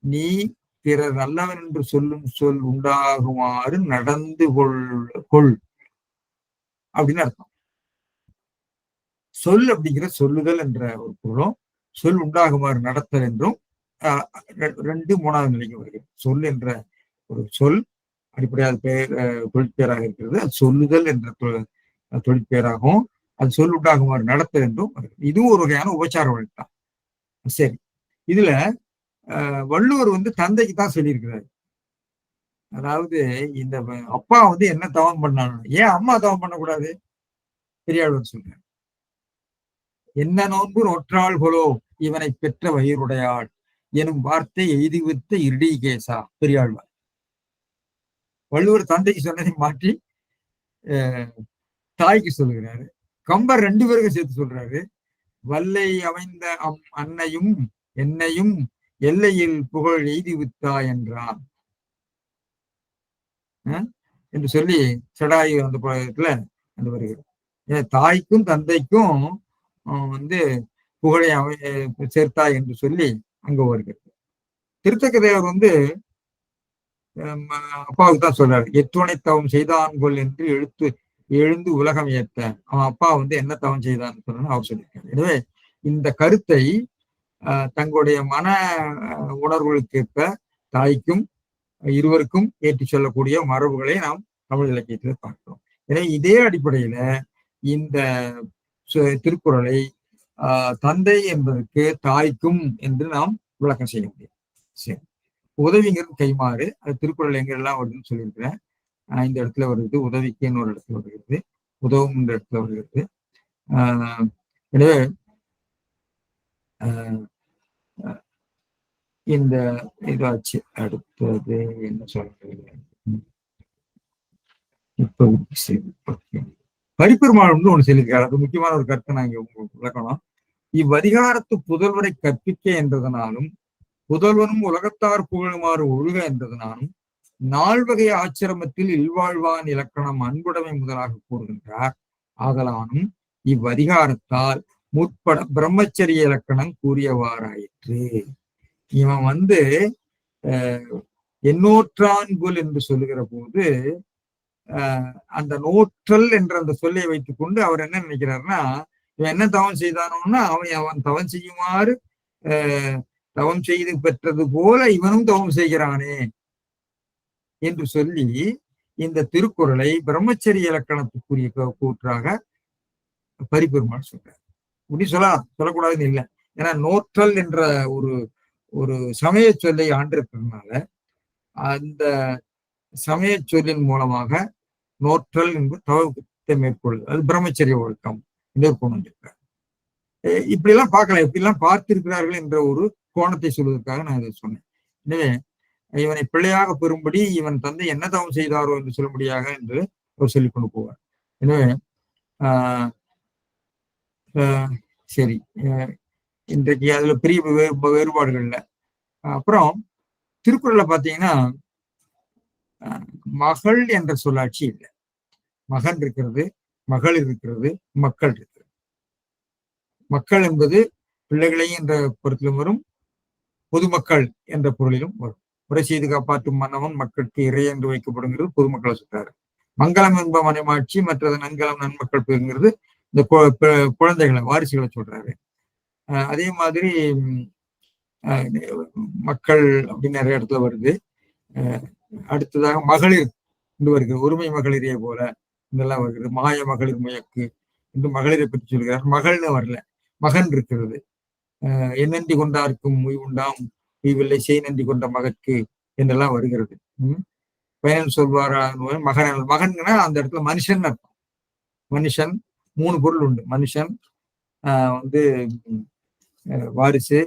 நீ பிறர் நல்லவன் என்று சொல்லும் சொல் உண்டாகுமாறு நடந்து கொள் அப்படின்னு அர்த்தம். சொல் அப்படிங்கிற சொல்லுதல் என்ற ஒரு பொருளும், சொல் உண்டாகுமாறு நடத்தல் என்றும் 2 3வது நிலைக்கு வருகிறது. சொல் என்ற ஒரு சொல் அடிப்படையாக தொழிற்பெயராக இருக்கிறது. அது சொல்லுதல் என்ற தொழிற்பெயராகவும், அது சொல் உண்டாகுமாறு நடத்தல் என்றும் வருகிறது. இதுவும் ஒரு வகையான உபச்சார வழக்குதான். சரி, இதுல வள்ளுவர் தந்தைக்கு தான் சொல்லியிருக்கிறாரு. அதாவது இந்த அப்பா என்ன தவம் பண்ணாலும் ஏன் அம்மா தவம் பண்ணக்கூடாது? பெரியாழ்வார் சொல்றாரு. என்ன நோன்பு நோற்றாள்களோ இவனை பெற்ற வயிறுடையாள் எனும் வார்த்தை எய்துவித்த இடிகேசா. பெரியாழ்வார். வள்ளுவர் தந்தைக்கு சொன்னதை மாற்றி தாய்க்கு சொல்லுகிறாரு. கம்பர் 2 பேருக்கு சேர்த்து சொல்றாரு. வல்லை அமைந்த அன்னையும் என்னையும் எல்லையில் புகழ் எய்தி வித்தா என்றான் என்று சொல்லி சடாயு அந்த பழக்கத்துல அந்த வருகிறது. தாய்க்கும் தந்தைக்கும் புகழை சேர்த்தா என்று சொல்லி அங்க வருகிறது. திருத்தக்கதையார் அப்பாவுக்கு தான் சொல்றாரு. எத்துணை தவம் செய்தான்கொள் என்று எழுந்து உலகம் ஏற்ற. அவன் அப்பா என்ன தவம் செய்தான்னு சொன்னு அவர் சொல்லியிருக்காரு. எனவே இந்த கருத்தை தங்களுடைய மன உணர்வுகளுக்கேற்ப தாய்க்கும் இருவருக்கும் ஏற்றி சொல்லக்கூடிய மரபுகளை நாம் தமிழ் இலக்கியத்தில் பார்க்கிறோம். எனவே இதே அடிப்படையில இந்த திருக்குறளை தந்தை என்பதற்கு தாய்க்கும் என்று நாம் விளக்கம் செய்ய முடியும். சரி, உதவிங்கிறது கைமாறு. அது திருக்குறள் எங்கெல்லாம் வருதுன்னு சொல்லியிருக்கிறேன். இந்த இடத்துல வருது, உதவிக்கு இன்னொரு இடத்துல வருகிறது, உதவும் இந்த இடத்துல வருகிறது. எனவே இந்த இதாச்சு. அடுத்தது என்ன சொல்றது? இப்ப பரிப்பெருமாள் ஒண்ணு சொல்லியிருக்காரு. அது முக்கியமான ஒரு கருத்தை நான் இங்க உங்களுக்கு விளக்கணும். இவ்வதிகாரத்து புதல்வரை கற்பிக்க என்றதனாலும் புதல்வனும் உலகத்தார் புகழுமாறு ஒழுக என்றதனாலும் 4 வகை ஆச்சிரமத்தில் இல்வாழ்வான் இலக்கணம் அன்புடைமை முதலாக கூறுகின்றார். ஆகலானும் இவ்வதிகாரத்தால் முற்பட பிரம்மச்சரிய இலக்கணம் கூறியவாறாயிற்று. இவன் எண்ணூற்றான்குல் என்று சொல்லுகிற போது அந்த நோற்றல் என்ற அந்த சொல்லை வைத்துக் கொண்டு அவர் என்ன நினைக்கிறாருன்னா, இவன் என்ன தவம் செய்தானோன்னா அவன் தவம் செய்யுமாறு தவம் செய்து பெற்றது போல இவனும் தவம் செய்கிறானே என்று சொல்லி இந்த திருக்குறளை பிரம்மச்சரிய இலக்கணத்துக்குரிய கூற்றாக பரிபெருமாள் சொல்றார். இப்படி சொல்லக்கூடாதுன்னு இல்லை. ஏன்னா நோற்றல் என்ற ஒரு சமய சொல்லை ஆண்டிருக்கிறதுனால அந்த சமய சொல்லின் மூலமாக நோற்றல் என்பது தவத்தை மேற்கொள்ளுது. அது பிரம்மச்சரிய ஒழுக்கம் என்று கொண்டு வந்திருக்கிறார். இப்படி எல்லாம் பார்க்கலாம், எப்படி எல்லாம் பார்த்திருக்கிறார்கள் என்ற ஒரு கோணத்தை சொல்வதற்காக நான் இதை சொன்னேன். எனவே இவனை பிள்ளையாக பெறும்படி இவன் தந்தை என்ன தவம் செய்தாரோ என்று சொல்லும்படியாக என்று அவர் சொல்லிக் கொண்டு போவார். எனவே சரி, இன்றைக்கு அதுல பெரிய வேறுபாடுகள் இல்லை. அப்புறம் திருக்குறள்ல பாத்தீங்கன்னா மகள் என்ற சொல்லாட்சி இல்லை. மகன் இருக்கிறது, மகளிர் இருக்கிறது, மக்கள் இருக்கிறது. மக்கள் என்பது பிள்ளைகளை என்ற பொருத்திலும் வரும், பொதுமக்கள் என்ற பொருளிலும் வரும். முறை செய்து காப்பாற்றும் மன்னவன் மக்களுக்கு இறை என்று வைக்கப்படுங்கிறது பொதுமக்களை சொல்றாரு. மங்களம் என்ப மனைமாட்சி, மற்றது நன்கலம் நன்மக்கள் பெறுங்கிறது இந்த குழந்தைகளை வாரிசுகளை சொல்றாரு. அதே மாதிரி மக்கள் அப்படின்னு நிறைய இடத்துல வருது. அடுத்ததாக மகளிர் என்று வருகிறது, ஒருமை மகளிரே போல இதெல்லாம் வருகிறது. மாய மகளிர் முயக்கு என்று மகளிரை பற்றி சொல்கிறார். மகள்னு வரல, மகன் இருக்கிறது. என்னன்றி கொண்டாருக்கும் உய்வுண்டாம் உய்வில்லை செய் நன்றி கொண்ட மகற்கு என்றெல்லாம் வருகிறது. பயன் சொல்வாரா மகன், மகன்னா அந்த இடத்துல மனுஷன் அர்த்தம். மனுஷன் 3 பொருள் உண்டு. மனுஷன், வாரிசு,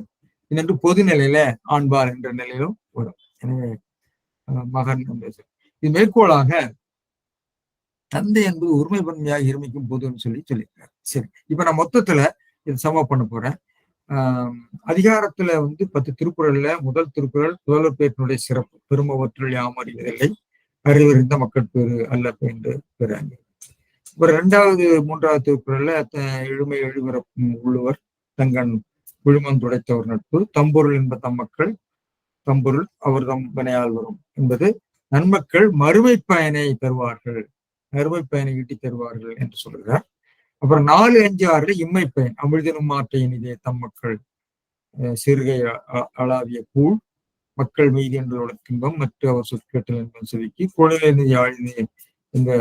இன்னொன்று பொது நிலையில ஆண்பார் என்ற நிலையிலும் வரும். எனவே மகன் இது மேற்கோளாக தந்தை என்பது ஒருமை பன்மையாக இருமைக்கும் பொதுன்னு சொல்லியிருக்காரு. சரி, இப்ப நான் மொத்தத்துல இது சம பண்ண போறேன். அதிகாரத்துல 10 திருக்குறள்ல முதல் திருக்குறள் புதல்வர் பேற்றினுடைய சிறப்பு, பெருமவற்றுள் யாம் அறிவதில்லை அறிவறிந்த மக்கள் பேரு அல்ல என்று பெறாங்க. அப்புறம் 2வது 3வது திருக்குறள்ல எழுமை எழுபிறப்பும் உள்ளுவர் தங்கன் விழுமம் துடைத்தவர் நட்பு, தம்பொருள் என்ப தம் மக்கள் தம்பொருள் அவர் தம் வினையால் வரும் என்பது நன்மக்கள் மறுமை பயனை தருவார்கள், மறுமை பயனை ஈட்டி தருவார்கள் என்று சொல்கிறார். அப்புறம் 4, 5, 6 இம்மை பயன் அமிழ்தனும் மாற்றையின் இதே தம் மக்கள் சிறுகை அளாவிய கூழ் மக்கள் மீதி என்பதோட துன்பம் மற்ற அவர் சொற்கேட்டல் என்பது செவிக்கு குழந்தை யாழினே இந்த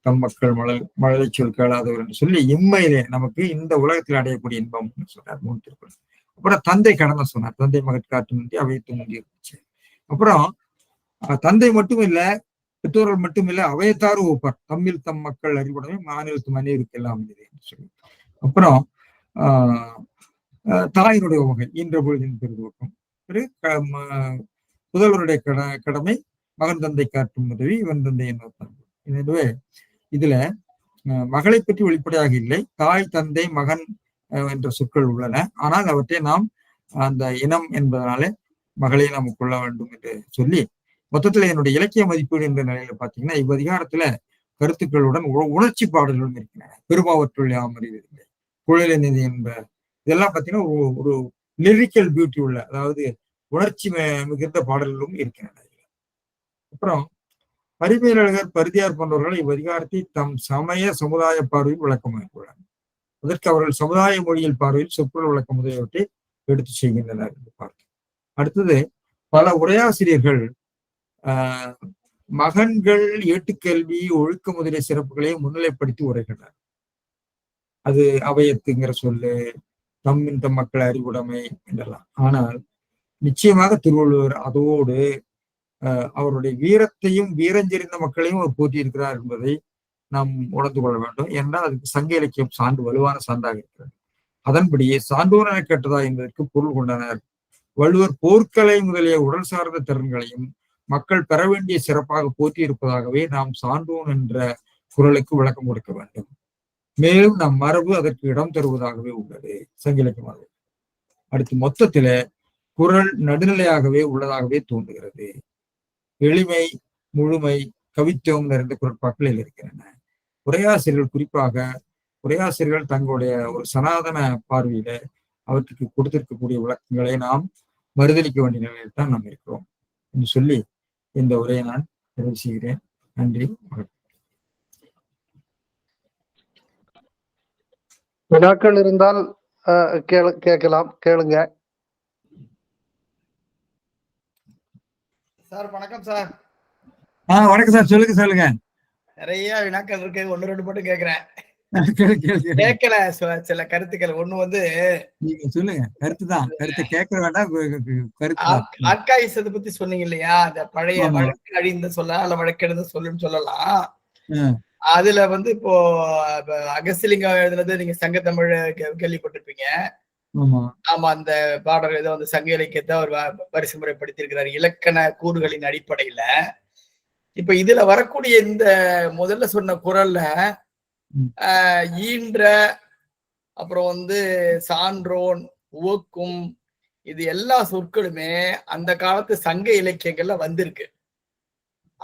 தம் மக்கள் மழலை சொல் கேளாதவர் என்று சொல்லி இம்மையிலே நமக்கு இந்த உலகத்தில் அடையக்கூடிய இன்பம் சொன்னார் 3 திருக்குறள். அப்புறம் தந்தை கடமை சொன்னார், தந்தை மகற்காட்டு முந்தி அவைத்து முந்தி இருந்துச்சு. அப்புறம் தந்தை மட்டும் இல்ல, பெற்றோர்கள் மட்டும் இல்ல, அவையத்தாறு ஒப்பார் தம்மில் தம் மக்கள் அறிவுடமே மாநிலத்து மனிதருக்கு எல்லாம் என்று சொல்லி. அப்புறம் தாயினுடைய வகை ஈன்ற பொழுதின் பெருதுவக்கம், புதல்வருடைய கடமை மகன் தந்தை காட்டும் உதவி இவன் தந்தை என்ன. எனவே இதுல மகளை பற்றி வெளிப்படையாக இல்லை, தாய் தந்தை மகன் என்ற சொற்கள் உள்ளன. ஆனால் அவற்றை நாம் அந்த இனம் என்பதனாலே மகளை நாம் கொள்ள வேண்டும் என்று சொல்லி மொத்தத்துல என்னுடைய இலக்கிய மதிப்பீடு என்ற நிலையில பாத்தீங்கன்னா இவ்வதிகாரத்துல கருத்துக்களுடன் உணர்ச்சி பாடல்களும் இருக்கின்றன. பெருமாவற்றுள் யாம் அறிவதில்லை, குழலை நிதி என்ப இதெல்லாம் பாத்தீங்கன்னா ஒரு லிரிக்கல் பியூட்டி உள்ள, அதாவது உணர்ச்சி மிகுந்த பாடல்களும் இருக்கின்றன. அப்புறம் பரிமேலழகர் பரிதியார் போன்றவர்கள் இவ்வதிகாரத்தை தம் சமய சமுதாய பார்வையில் விளக்கம் மேற்கொள்ளார். அதற்கு அவர்கள் சமுதாய மொழியில் பார்வையில் சொற்கள் விளக்கம் முதலியவற்றை எடுத்து செய்கின்றனர் என்று பார்த்தோம். அடுத்தது பல உரையாசிரியர்கள் மகன்கள் ஏட்டுக்கல்வி ஒழுக்க முதலிய சிறப்புகளை முன்னிலைப்படுத்தி உரைகின்றனர். அது அவையத்துங்கிற சொல்லு, தம்மின் தம் மக்கள் அறிவுடைமை என்றெல்லாம். ஆனால் நிச்சயமாக திருவள்ளுவர் அதோடு அவருடைய வீரத்தையும் வீரஞ்செறிந்த மக்களையும் அவர் போற்றியிருக்கிறார் என்பதை நாம் உணர்ந்து கொள்ள வேண்டும். என்றால் அதுக்கு சங்க இலக்கியம் சான்று வலுவான சான்றாக இருக்கிறது. அதன்படியே சான்றோர் என கேட்டதா என்பதற்கு பொருள் கொண்டனர். வள்ளுவர் போர்க்கலை முதலிய உடல் சார்ந்த திறன்களையும் மக்கள் பெற வேண்டிய சிறப்பாக போற்றி இருப்பதாகவே நாம் சான்றோன் என்ற குரலுக்கு விளக்கம் கொடுக்க வேண்டும். மேலும் நம் மரபு அதற்கு இடம் தருவதாகவே உள்ளது சங்க இலக்கியமாக. அடுத்து மொத்தத்தில குரல் நடுநிலையாகவே உள்ளதாகவே தோன்றுகிறது. எளிமை, முழுமை, கவித்துவம் நிறைந்த குரட்பாக்கள் இருக்கின்றன. உரையாசிரியர்கள் குறிப்பாக உரையாசிரியர்கள் தங்களுடைய ஒரு சனாதன பார்வையில அவற்றுக்கு கொடுத்திருக்கக்கூடிய விளக்கங்களை நாம் மறுதளிக்க வேண்டிய நிலையில் தான் நாம் இருக்கிறோம் என்று சொல்லி இந்த உரையை நான் நிறைவு செய்கிறேன். நன்றி. வினாக்கள் இருந்தால் கேட்கலாம், கேளுங்க. சார் வணக்கம் சார். வணக்கம் சார், சொல்லுங்க. நிறைய வினாக்கள் இருக்கு, 1-2 மட்டும் கேக்குறேன். கேட்கல சில கருத்துக்கள். ஒண்ணு நீங்க சொல்லுங்க, கருத்துதான், கருத்து கேட்க வேண்டாம். ஆர்காயிசத்தை பத்தி சொன்னீங்க இல்லையா, அந்த பழைய வழக்கு அழிந்த சொல்ல அல்ல வழக்கெடுந்த சொல்லுன்னு சொல்லலாம். அதுல இப்போ அகஸ்திலிங்கம் எழுதுனது நீங்க சங்க தமிழ் கேள்விப்பட்டிருப்பீங்க. ஆமா, அந்த பாடல் ஏதோ அந்த சங்க இலக்கியத்தை அவர் வரிசை முறைப்படுத்தியிருக்கிறார் இலக்கண கூறுகளின் அடிப்படையில. இப்ப இதுல வரக்கூடிய இந்த முதல்ல சொன்ன குரல்ல ஈன்ற, அப்புறம் சான்றோன், உவக்கும், இது எல்லா சொற்களுமே அந்த காலத்து சங்க இலக்கியங்கள்ல வந்திருக்கு.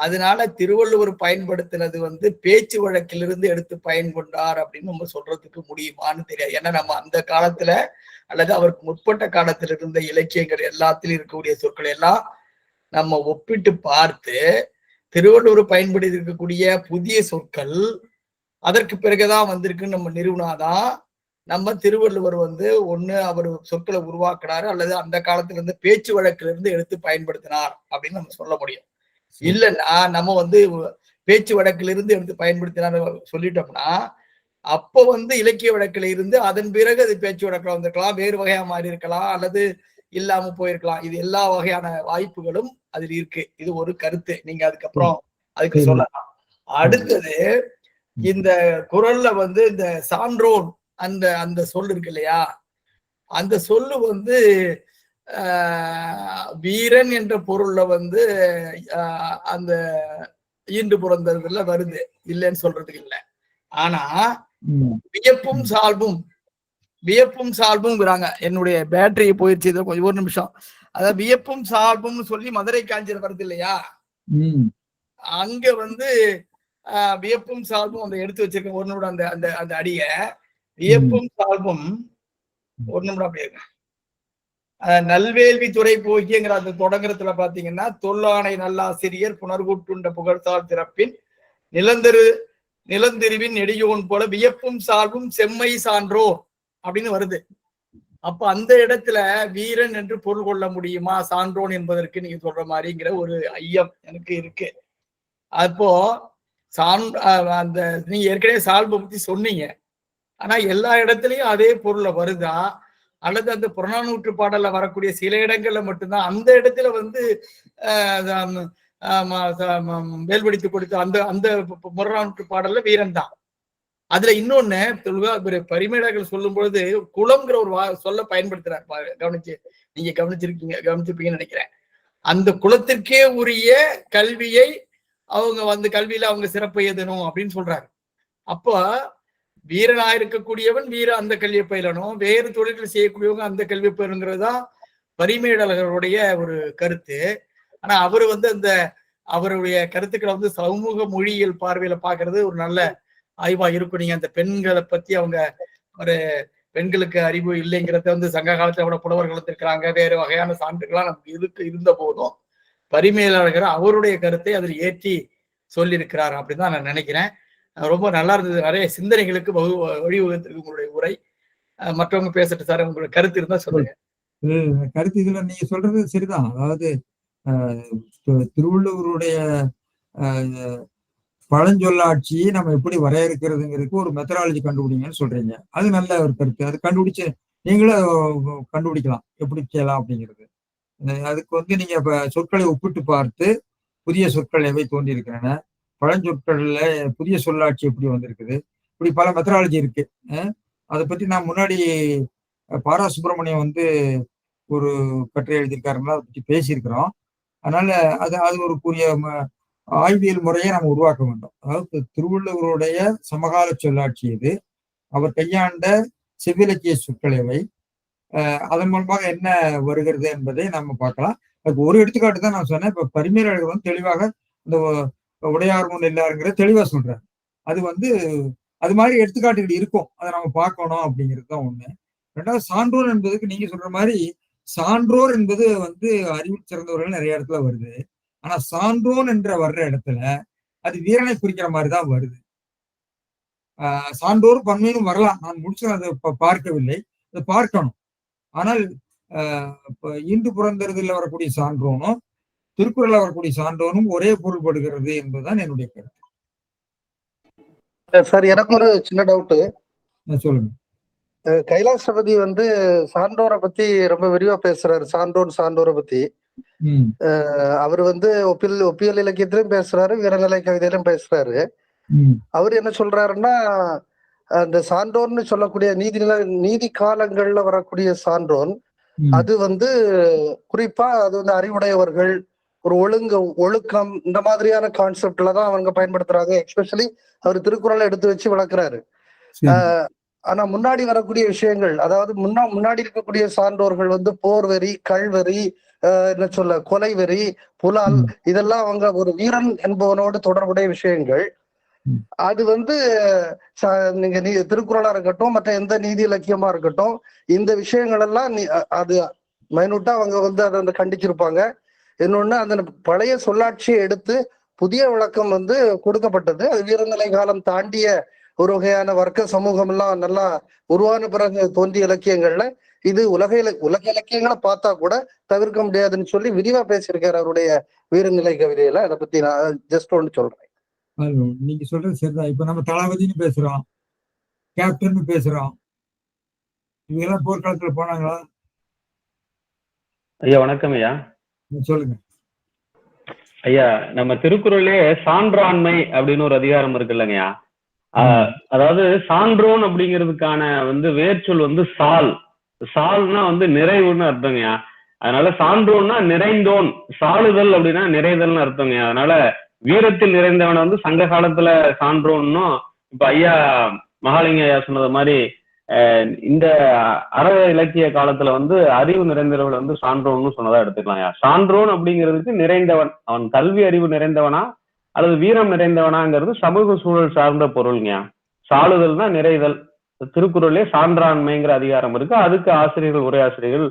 அதனால திருவள்ளுவர் பயன்படுத்தினது வந்து பேச்சு வழக்கிலிருந்து எடுத்து பயன்கொண்டார் அப்படின்னு நம்ம சொல்றதுக்கு முடியுமான்னு தெரியாது. ஏன்னா நம்ம அந்த காலத்துல அல்லது அவருக்கு முற்பட்ட காலத்தில் இருந்த இலக்கியங்கள் எல்லாத்திலும் இருக்கக்கூடிய சொற்கள் எல்லாம் நம்ம ஒப்பிட்டு பார்த்து திருவள்ளுவர் பயன்படுத்தி இருக்கக்கூடிய புதிய சொற்கள் அதற்கு பிறகுதான் வந்திருக்குன்னு நம்ம நிறுவனாதான் நம்ம திருவள்ளுவர் வந்து ஒண்ணு அவர் சொற்களை உருவாக்குனாரு அல்லது அந்த காலத்துல இருந்து பேச்சு வழக்கில இருந்து எடுத்து பயன்படுத்தினார் அப்படின்னு நம்ம சொல்ல முடியும். இல்லைன்னா நம்ம வந்து பேச்சு வழக்கில இருந்து எடுத்து பயன்படுத்தினார் சொல்லிட்டோம்னா அப்ப வந்து இலக்கிய வழக்கில இருந்து அதன் பிறகு அது பேச்சு வழக்கில் வந்திருக்கலாம், வேறு வகையா மாறி இருக்கலாம் அல்லது இல்லாம போயிருக்கலாம். இது எல்லா வகையான வாய்ப்புகளும் அதில் இருக்கு. இது ஒரு கருத்து, நீங்க அதுக்கப்புறம் அதுக்கு சொல்லலாம். அடுத்தது இந்த குறள்ல வந்து இந்த சான்றோன் அந்த அந்த சொல் இருக்கு இல்லையா, அந்த சொல்லு வந்து வீரன் என்ற பொருள்ல வந்து அந்த ஈண்டு புறந்ததுல வருது, இல்லைன்னு சொல்றதுக்கு இல்லை. ஆனா வியப்பும் சால்பும் வியப்பும் சால்பும்ங்கிறாங்க. என்னுடைய பேட்டரி போயிடுச்சு, இதை கொஞ்சம் ஒரு நிமிஷம். அதாவது வியப்பும் சால்பும்னு சொல்லி மதுரை காஞ்சியில வருது இல்லையா, அங்க வந்து வியப்பும் சால்பும் அந்த எடுத்து வச்சிருக்க ஒரு நிமிடம் அந்த அந்த அந்த அடிய வியப்பும் சால்பும் ஒரு நிமிடம் அப்படி இருக்கு. நல்வேள்வி துறை போகியங்கிற அந்த தொடங்குறதுல பாத்தீங்கன்னா தொல்லானை நல்லாசிரியர் புனர்கூட்டுண்ட புகழ்சால் திறப்பின் நிலந்தெருவின் நெடியோன் போல வியப்பும் சால்பும் செம்மை சான்றோர் அப்படின்னு வருது. அப்ப அந்த இடத்துல வீரன் என்று பொருள் கொள்ள முடியுமா சான்றோன் என்பதற்கு நீங்க சொல்ற மாதிரிங்கிற ஒரு ஐயம் எனக்கு இருக்கு. அப்போ அந்த நீங்க ஏற்கனவே சால்பை பத்தி சொன்னீங்க, ஆனா எல்லா இடத்துலயும் அதே பொருள்ல வருதா அல்லது அந்த புறநானூற்று பாடல்ல வரக்கூடிய சில இடங்கள்ல மட்டும்தான் அந்த இடத்துல வந்து வேல்வடித்து கொடுத்த அந்த அந்த புறநானூற்று பாடல்ல வீரன் தான். அதுல இன்னொன்னு பரிமேலழகர் சொல்லும் பொழுது குலம்ங்கிற ஒரு சொல்ல பயன்படுத்துறாரு. நீங்க கவனிச்சிருப்பீங்கன்னு நினைக்கிறேன். அந்த குலத்திற்கே உரிய கல்வியை அவங்க வந்து கல்வியில அவங்க சிறப்பு எதணும் அப்படின்னு சொல்றாரு. அப்போ வீரனா இருக்கக்கூடியவன் அந்த கல்வியை பயிலணும், வேறு தொழில்கள் செய்யக்கூடியவங்க அந்த கல்வி பயிலுங்கிறதுதான் பரிமேலழகருடைய ஒரு கருத்து. ஆனா அவரு வந்து அந்த அவருடைய கருத்துக்களை வந்து சமூக மொழியியல் பார்வையில பாக்குறது ஒரு நல்ல ஆய்வா இருக்கும். நீங்க அந்த பெண்களை பத்தி அவங்க ஒரு பெண்களுக்கு அறிவு இல்லைங்கிறத வந்து சங்க காலத்துல கூட புலவர்கள் இருக்கிறாங்க, வேறு வகையான சான்றுகள்லாம் நமக்கு இருந்த போதும் பரிமேலழகர் அவருடைய கருத்தை அதில் ஏற்றி சொல்லியிருக்கிறார் அப்படின்னு தான் நான் நினைக்கிறேன். ரொம்ப நல்லா இருந்தது. நிறைய சிந்தனைகளுக்கு வழிவகுத்திருக்கு உங்களுடைய உரை. மற்றவங்க பேசட்டு சார், உங்களுடைய கருத்து இருந்தா சொல்லுங்க. கருத்து இதுல நீங்க சொல்றது சரிதான். அதாவது திருவள்ளுவருடைய பழஞ்சொல்லாட்சியை நம்ம எப்படி வரையறுக்கிறதுங்கிறதுக்கு ஒரு மெத்தடாலஜி கண்டுபிடிங்கன்னு சொல்றீங்க. அது நல்ல ஒரு கருத்து. அது கண்டுபிடிச்சு நீங்களும் கண்டுபிடிக்கலாம் எப்படி செய்யலாம் அப்படிங்கிறது. அதுக்கு வந்து நீங்க இப்ப சொற்களை ஒப்பிட்டு பார்த்து புதிய சொற்கள் எவை தோன்றி இருக்கின்றன, பழஞ்சொற்கள்ல புதிய சொல்லாட்சி எப்படி வந்திருக்குது, இப்படி பல மெத்தடாலஜி இருக்கு. அதை பத்தி நான் முன்னாடி பாரா சுப்பிரமணியம் வந்து ஒரு கட்டுரை எழுதியிருக்காருன்னா அதை பற்றி பேசியிருக்கிறோம். அதனால அது ஒரு கூறிய ஆய்வியல் முறையை நம்ம உருவாக்க வேண்டும். அதாவது திருவள்ளுவருடைய சமகால சொல்லாட்சி இது, அவர் கையாண்ட செவ்விலக்கிய சொற்களவை, அதன் மூலமாக என்ன வருகிறது என்பதை நம்ம பார்க்கலாம். அதுக்கு ஒரு எடுத்துக்காட்டு தான் நான் சொன்னேன். இப்ப பரிமேலழகர் வந்து தெளிவாக இந்த உடையார் முன் எல்லாருங்கிற தெளிவா சொல்றாரு. அது வந்து அது மாதிரி எடுத்துக்காட்டுகள் இருக்கும், அதை நம்ம பார்க்கணும் அப்படிங்கிறது தான் ஒண்ணு. ரெண்டாவது சான்றோர் என்பதுக்கு நீங்க சொல்ற மாதிரி சான்றோர் என்பது வந்து அறிவு சிறந்தவர்கள் நிறைய இடத்துல வருது. ஆனா சான்றோன் என்ற வர்ற இடத்துல அது வீரனை குறிக்கிற மாதிரிதான் வருது. சான்றோர் பன்மையிலும் வரலாம், நான் முடிச்சு அதை பார்க்கவில்லை, அதை பார்க்கணும். ஆனால் ஈண்டு புறந்தறுதில் வரக்கூடிய சான்றோனும் திருக்குறள் வரக்கூடிய சான்றோனும் ஒரே பொருள்படுகிறது என்பதுதான் என்னுடைய கருத்து. சார், எனக்கு ஒரு சின்ன டவுட்டு. சொல்லுங்க. கைலாசபதி வந்து சான்றோரை பத்தி ரொம்ப விரிவா பேசுறாரு, சான்றோரை பத்தி. அவர் வந்து ஒப்பியல் இலக்கியத்திலும் பேசுறாரு, வீரநிலை கவிதையிலும் பேசுறாரு. அவர் என்ன சொல்றாருன்னா, அந்த சான்றோர்னு சொல்லக்கூடிய நீதி காலங்கள்ல வரக்கூடிய சான்றோன் அது வந்து குறிப்பா அது வந்து அறிவுடையவர்கள், ஒரு ஒழுக்கம், இந்த மாதிரியான கான்செப்ட்ல தான் அவங்க பயன்படுத்துறாங்க. எஸ்பெஷலி அவர் திருக்குறளை எடுத்து வச்சு விளக்குறாரு. ஆனா முன்னாடி வரக்கூடிய விஷயங்கள், அதாவது முன்னாடி இருக்கக்கூடிய சான்றோர்கள் வந்து போர்வெறி, கல்வெறி, என்ன சொல்ல, கொலைவெறி, புலால், இதெல்லாம் அவங்க ஒரு வீரன் என்பவனோடு தொடர்புடைய விஷயங்கள். அது வந்து நீங்க திருக்குறளா இருக்கட்டும், மற்ற எந்த நீதி இலக்கியமா இருக்கட்டும், இந்த விஷயங்கள் எல்லாம் அது மைனூட்டா அவங்க வந்து அதை கண்டிச்சிருப்பாங்க. இன்னொன்னு, அந்த பழைய சொல்லாட்சியை எடுத்து புதிய விளக்கம் வந்து கொடுக்கப்பட்டது. அது வீரநிலை காலம் தாண்டிய ஒரு வகையான வர்க்க சமூகம் எல்லாம் நல்லா உருவான பிறகு தோன்றிய இலக்கியங்கள்ல இது உலக இலக்கியங்களை பார்த்தா கூட தவிர்க்க முடியாதுன்னு சொல்லி விரிவா பேசியிருக்காரு அவருடைய வீரநிலை கவிதையில. அதை பத்தி நான் ஜஸ்ட் ஒன்று சொல்றேன். நீங்க சொல்றது சரிதான். இப்ப நம்ம தளபதினு பேசுறோம், கேப்டன் பேசுறோம், இவங்கெல்லாம் போர்க்காலத்துல போனாங்களா? ஐயா வணக்கம் ஐயா. சொல்லுங்க ஐயா. நம்ம திருக்குறளே சான்றாண்மை அப்படின்னு ஒரு அதிகாரம் இருக்கு இல்லைங்கய்யா. அதாவது சான்றோன் அப்படிங்கிறதுக்கான வந்து வேர்ச்சொல் வந்து சால். சால்னா வந்து நிறைவுன்னு அர்த்தங்கய்யா. அதனால சான்றோன்னா நிறைந்தோன், சாலுதல் அப்படின்னா நிறைதல்னு அர்த்தங்கய்யா. அதனால வீரத்தில் நிறைந்தவனை வந்து சங்க காலத்துல சான்றோன்னும், இப்ப ஐயா மகாலிங்க ஐயா சொன்னது மாதிரி இந்த அற இலக்கிய காலத்துல வந்து அறிவு நிறைந்தவர்கள் வந்து சான்றோன்னு சொன்னதா எடுத்துக்கலாம். சான்றோன் அப்படிங்கிறதுக்கு நிறைந்தவன், அவன் கல்வி அறிவு நிறைந்தவனா அல்லது வீரம் நிறைந்தவனாங்கிறது சமூக சூழல் சார்ந்த பொருள்ங்க. சாலுதல்னா நிறைதல். திருக்குறளே சான்றாண்மைங்கிற அதிகாரம் இருக்கு. அதுக்கு ஆசிரியர்கள், உரை ஆசிரியர்கள்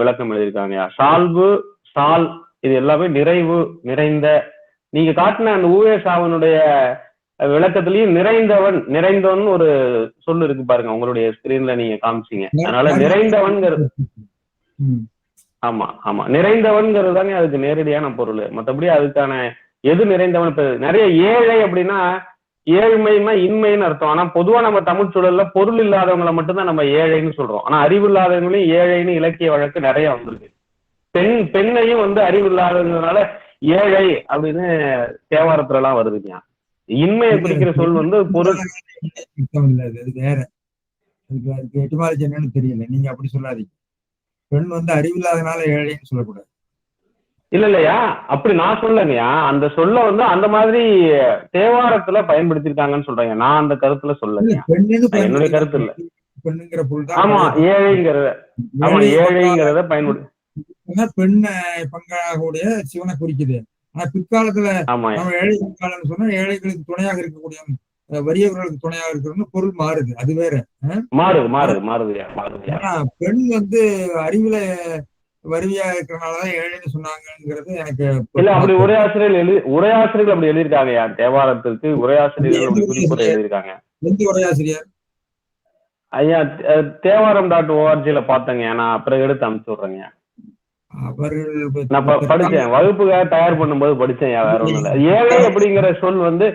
விளக்கம் எழுதியிருக்காங்க. சால்பு, சால், இது எல்லாமே நிறைவு, நிறைந்த. நீங்க காட்டின அந்த ஊவேசாவனுடைய விளக்கத்திலயும் நிறைந்தவன், நிறைந்தவன் ஒரு சொல்லு இருக்கு பாருங்க, உங்களுடைய ஸ்கிரீன்ல நீங்க காமிச்சீங்க. அதனால நிறைந்தவன்கிறது, ஆமா ஆமா, நிறைந்தவன்கிறது தானே அதுக்கு நேரடியான பொருள். மற்றபடி அதுக்கான எது நிறைந்தவன், இப்ப நிறைய ஏழை அப்படின்னா ஏழ்மைன்னா இன்மைன்னு அர்த்தம். ஆனா பொதுவா நம்ம தமிழ் சூழல்ல பொருள் இல்லாதவங்களை மட்டும்தான் நம்ம ஏழைன்னு சொல்றோம். ஆனா அறிவு இல்லாதவங்களையும் ஏழைன்னு இலக்கிய வழக்கு நிறைய வந்திருக்கு. பெண்ணையும் வந்து அறிவு இல்லாததுனால ஏழை அப்படின்னு தேவாரத்துல எல்லாம் வருதுங்க. இன்மையை குறிக்கிற சொல் வந்து பொருள் வேற. அதுக்கு எட்டுமாலிச்சு என்னன்னு தெரியல, நீங்க அப்படி சொல்லாதீங்க. பெண் வந்து அறிவில்லாதனால ஏழைன்னு சொல்லக்கூடாது. இல்ல இல்லையா, அப்படி நான் சொல்லலையா. அந்த சொல்ல வந்து அந்த மாதிரி தேவாரத்துல பயன்படுத்திருக்காங்கன்னு சொல்றேங்க. நான் அந்த கருத்துல சொல்லலையா, என்னுடைய கருத்து இல்ல. பெண்ணுங்கிற பொருள், ஆமா ஏழைங்கிறத, ஆமா ஏழைங்கிறத பயன்படுத்தி பெண்ணை பங்காகக்கூடிய சிவனை குறிக்குது. ஆனா பிற்காலத்துல நம்ம ஏழை காலம் சொன்னா ஏழைகளுக்கு துணையாக இருக்கக்கூடிய வறியவர்களுக்கு துணையாக இருக்கிறது பொருள் மாறுது. அது வேற. ஆனா பெண் வந்து அறிவுல வறுமையா இருக்கிறனாலதான் ஏழைன்னு சொன்னாங்கிறது எனக்கு இல்ல. அப்படி உரையாசிரியர்கள் அப்படி எழுதியிருக்காங்க. தேவாரத்திற்கு உரையாசிரியர்கள் அப்படி குறிப்பிட எழுதியிருக்காங்க. எந்த உரையாசிரியர்? ஐயா தேவாரம்.org பார்த்தேங்க. நான் அப்புறம் எடுத்து அனுப்பிச்சு விடுறேங்க. நான் படிச்சேன், வகுப்புக்காக தயார் பண்ணும்போது படிச்சேன். வேற ஒண்ணும் இல்ல. ஏழை அப்படிங்கிற சொல் வந்து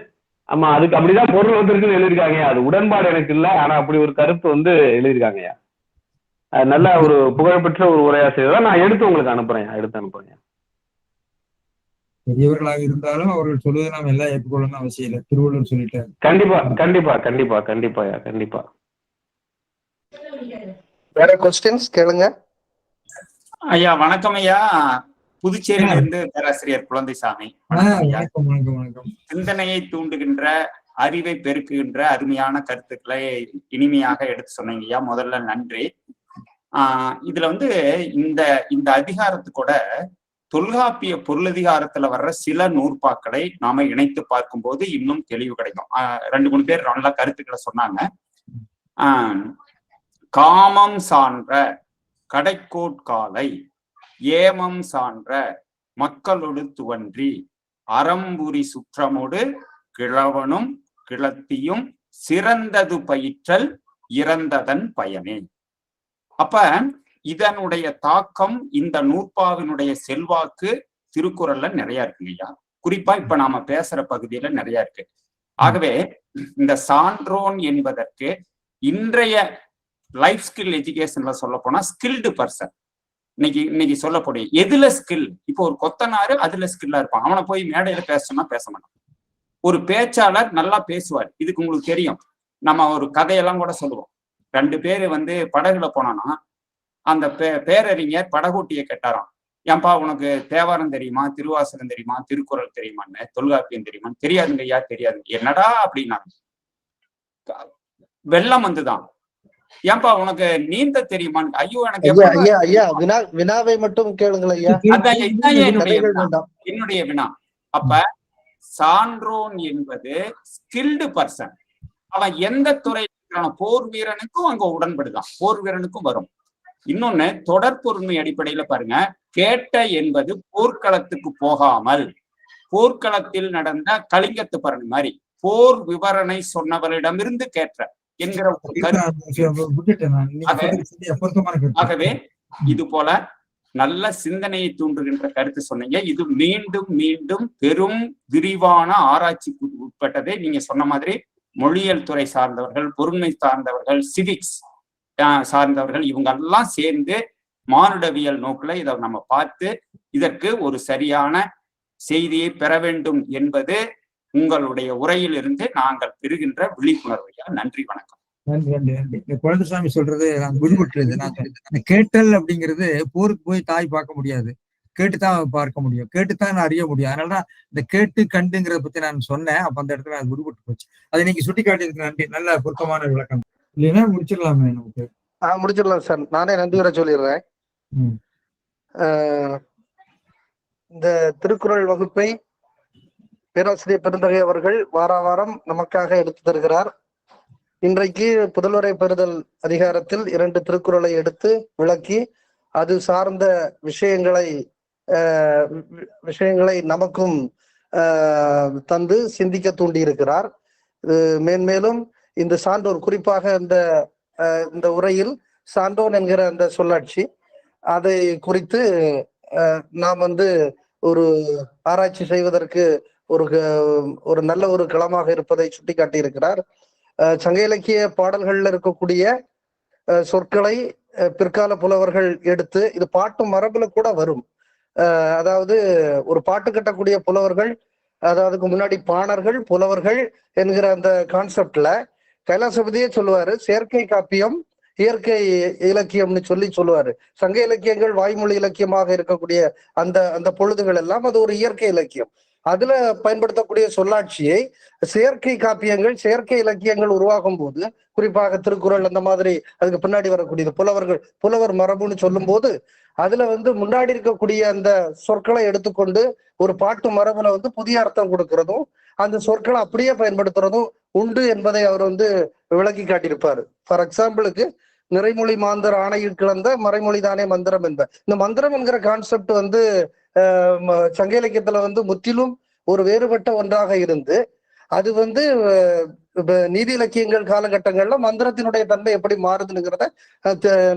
ஆமா அதுக்கு அப்படிதான் பொருள் வந்திருக்குன்னு எழுதியிருக்காங்க. அது உடன்பாடு எனக்கு இல்ல, ஆனா அப்படி ஒரு கருத்து வந்து எழுதியிருக்காங்க. நல்ல ஒரு புகழ்பெற்ற ஒரு உரையாசிரியர் தான். நான் எடுத்து உங்களுக்கு அனுப்புறேன். பெரியவர்களாக இருந்தாலும் அவர்கள் சொல்லுவதை நாம் எல்லாம் ஏற்றுக்கொள்ளணும் அவசியம் இல்லை. திருவள்ளுவர் சொல்லிட்டாரு. கண்டிப்பா. வேற கொஸ்டின்ஸ் கேளுங்க ஐயா. வணக்கம் ஐயா. புதுச்சேரியில இருந்து பேராசிரியர் குழந்தைசாமி. சிந்தனையை தூண்டுகின்ற, அறிவை பெருக்குகின்ற அருமையான கருத்துக்களை இனிமையாக எடுத்து சொன்னீங்க ஐயா. முதல்ல நன்றி. இதுல வந்து இந்த அதிகாரத்துக்கூட தொல்காப்பிய பொருளதிகாரத்துல வர்ற சில நூற்பாக்களை நாம இணைத்து பார்க்கும்போது இன்னும் தெளிவு கிடைக்கும். 2-3 பேர் நல்லா கருத்துக்களை சொன்னாங்க. காமம் சான்ற கடைக்கோட்காலை, ஏமம் சான்ற மக்களோடு துவன்றி, அறம்புரி சுற்றமோடு கிழவனும் கிளத்தியும் சிறந்தது பயிற்றல் இறந்ததன் பயனே. அப்ப இதனுடைய தாக்கம், இந்த நூற்பாவினுடைய செல்வாக்கு திருக்குறள்ல நிறைய இருக்குங்கய்யா. குறிப்பா இப்ப நாம பேசுற பகுதியில நிறைய இருக்கு. ஆகவே இந்த சான்றோன் என்பதற்கு இன்றைய லைஃப் ஸ்கில் எஜுகேஷன்ல சொல்ல போனா ஸ்கில்டு பர்சன். இன்னைக்கு சொல்லக்கூடிய எதுல ஸ்கில், இப்போ ஒரு கொத்தனாரு அதுல ஸ்கில்லா இருப்பான். அவனை போய் மேடையில பேசணும்னா பேச மாட்டான். ஒரு பேச்சாளர் நல்லா பேசுவார். இதுக்கு உங்களுக்கு தெரியும். நம்ம ஒரு கதையெல்லாம் கூட சொல்லுவோம். 2 பேரு வந்து படகுல போனானா அந்த பேரறிஞர் படகோட்டியை கேட்டாராம், ஏன்பா உனக்கு தேவாரம் தெரியுமா, திருவாசகம் தெரியுமா, திருக்குறள் தெரியுமான்னு, தொல்காப்பியம் தெரியுமான்னு. தெரியாதுங்க ஐயா, தெரியாது. என்னடா அப்படின்னா, வெள்ளம் வந்துதான் ஏன்பா உனக்கு நீந்த தெரியுமான்னு. ஐயோ எனக்கு ஐயா ஐயா ஐயா வினாவை மட்டும் கேளுங்கள் ஐயா. அதான் வேண்டாம். என்னுடைய வினா. அப்ப சான்றோன் என்பது ஸ்கில்டு பர்சன். அவன் எந்த துறையில் இருக்கிறான, போர் வீரனுக்கும் அங்க உடன்படுதான், போர் வீரனுக்கும் வரும். இன்னொன்னு தொடர்பொருண்மை அடிப்படையில பாருங்க, கேட்ட என்பது போர்க்களத்துக்கு போகாமல் போர்க்களத்தில் நடந்த கலிங்கத்து பரணி மாதிரி போர் விவரணை சொன்னவரிடமிருந்து கேட்ட என்கிற ஆகவே இது போல நல்ல சிந்தனையை தூண்டுகின்ற கருத்து சொன்னீங்க. இது மீண்டும் மீண்டும் பெரும் விரிவான ஆராய்ச்சிக்கு உட்பட்டதே. நீங்க சொன்ன மாதிரி மொழியியல் துறை சார்ந்தவர்கள், பொருண்மை சார்ந்தவர்கள், சிவிக்ஸ் சார்ந்தவர்கள், இவங்க எல்லாம் சேர்ந்து மானுடவியல் நோக்குல இதை நம்ம பார்த்து இதற்கு ஒரு சரியான செய்தியை பெற வேண்டும் என்பது உங்களுடைய உரையில் இருந்து நாங்கள் பெறுகின்ற விழிப்புணர்வையா. நன்றி, வணக்கம். நன்றி நன்றி நன்றி. இந்த குழந்தைசாமி சொல்றது நான் விடுபட்டுறது. நான் கேட்டல் அப்படிங்கிறது போருக்கு போய் தாய் பார்க்க முடியாது, கேட்டுத்தான் பார்க்க முடியும், கேட்டுத்தான் அறிய முடியும். அதனாலதான் இந்த கேட்டு கண்டுங்கிறத பத்தி நான் சொன்னேன். அப்ப அந்த இடத்துல அது விடுபட்டு போச்சு. அதை நீங்க சுட்டி காட்டியதுக்கு நன்றி. நல்ல பொருத்தமான விளக்கம். இல்லைன்னா முடிச்சிடலாமே நமக்கு. முடிச்சிடலாம் சார். நானே நன்றி வர சொல்லிடுறேன். இந்த திருக்குறள் வகுப்பை பேராசிரியர் பெருந்தகை அவர்கள் வாரம் நமக்காக எடுத்து தருகிறார். இன்றைக்கு புதல்வரை பெறுதல் அதிகாரத்தில் 2 திருக்குறளை எடுத்து விளக்கி அது சார்ந்த விஷயங்களை நமக்கும் தந்து சிந்திக்க தூண்டி இருக்கிறார். மேன்மேலும் இந்த சான்றோர், குறிப்பாக இந்த உரையில் சான்றோன் என்கிற அந்த சொல்லாட்சி, அதை குறித்து நாம் ஒரு ஆராய்ச்சி செய்வதற்கு ஒரு நல்ல ஒரு களமாக இருப்பதை சுட்டிக்காட்டி இருக்கிறார். சங்க இலக்கிய பாடல்கள்ல இருக்கக்கூடிய சொற்களை பிற்கால புலவர்கள் எடுத்து, இது பாட்டு மரபுல கூட வரும். அதாவது ஒரு பாட்டு கட்டக்கூடிய புலவர்கள், அதாவது முன்னாடி பாணர்கள், புலவர்கள் என்கிற அந்த கான்செப்ட்ல கைலாசபதியே சொல்லுவாரு, செயற்கை காப்பியம் இயற்கை இலக்கியம்னு சொல்லுவாரு. சங்க இலக்கியங்கள் வாய்மொழி இலக்கியமாக இருக்கக்கூடிய அந்த பொழுதுகள் எல்லாம் அது ஒரு இயற்கை இலக்கியம். அதுல பயன்படுத்தக்கூடிய சொல்லாட்சியை செயற்கை காப்பியங்கள், செயற்கை இலக்கியங்கள் உருவாகும் போது, குறிப்பாக திருக்குறள் அந்த மாதிரி அதுக்கு பின்னாடி வரக்கூடியது புலவர் மரபுன்னு சொல்லும் போது, அதுல முன்னாடி இருக்கக்கூடிய அந்த சொற்களை எடுத்துக்கொண்டு ஒரு பாட்டு மரபுல புதிய அர்த்தம் கொடுக்கறதும், அந்த சொற்களை அப்படியே பயன்படுத்துறதும் உண்டு என்பதை அவர் விளக்கி காட்டியிருப்பாரு. ஃபார் எக்ஸாம்பிளுக்கு, நிறைமொழி மாந்தர் ஆணையில் கிளந்த மறைமொழி தானே மந்திரம் என்ப. இந்த மந்திரம் என்கிற கான்செப்ட் சங்க இலக்கியத்துல முற்றிலும் ஒரு வேறுபட்ட ஒன்றாக இருந்து, அது நீதி இலக்கியங்கள் காலகட்டங்கள்ல மந்திரத்தினுடைய தன்மை எப்படி மாறுதுங்கிறத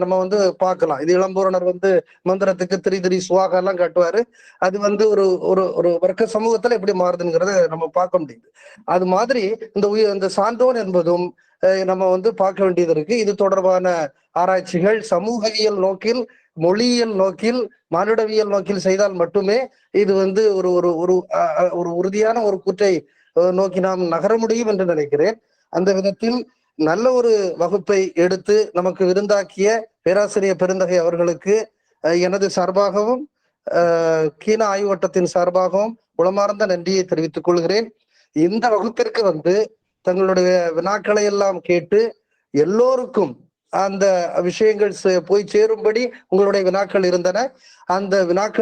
நம்ம பார்க்கலாம். இது இளம்பூரணர் மந்திரத்துக்கு திரி சுவாக எல்லாம் காட்டுவாரு. அது ஒரு வர்க்க சமூகத்துல எப்படி மாறுதுங்கிறத நம்ம பார்க்க முடியுது. அது மாதிரி இந்த சான்றோன் என்பதும் நம்ம பார்க்க வேண்டியது இருக்கு. இது தொடர்பான ஆராய்ச்சிகள் சமூகவியல் நோக்கில், மொழியியல் நோக்கில், மானுடவியல் நோக்கில் செய்தால் மட்டுமே இது ஒரு உறுதியான ஒரு கூற்றை நோக்கி நாம் நகர முடியும் என்று நினைக்கிறேன். அந்த விதத்தில் நல்ல ஒரு வகுப்பை எடுத்து நமக்கு விருந்தாக்கிய பேராசிரியர் பெருந்தகை அவர்களுக்கு எனது சார்பாகவும் கீன ஆய்வு வட்டத்தின் சார்பாகவும் உளமார்ந்த நன்றியை தெரிவித்துக் கொள்கிறேன். இந்த வகுப்பிற்கு தங்களுடைய வினாக்களை எல்லாம் கேட்டு எல்லோருக்கும் அந்த விஷயங்கள் போய் சேரும்படி உங்களுடைய வினாக்கள் இருந்தன. அந்த வினாக்கள்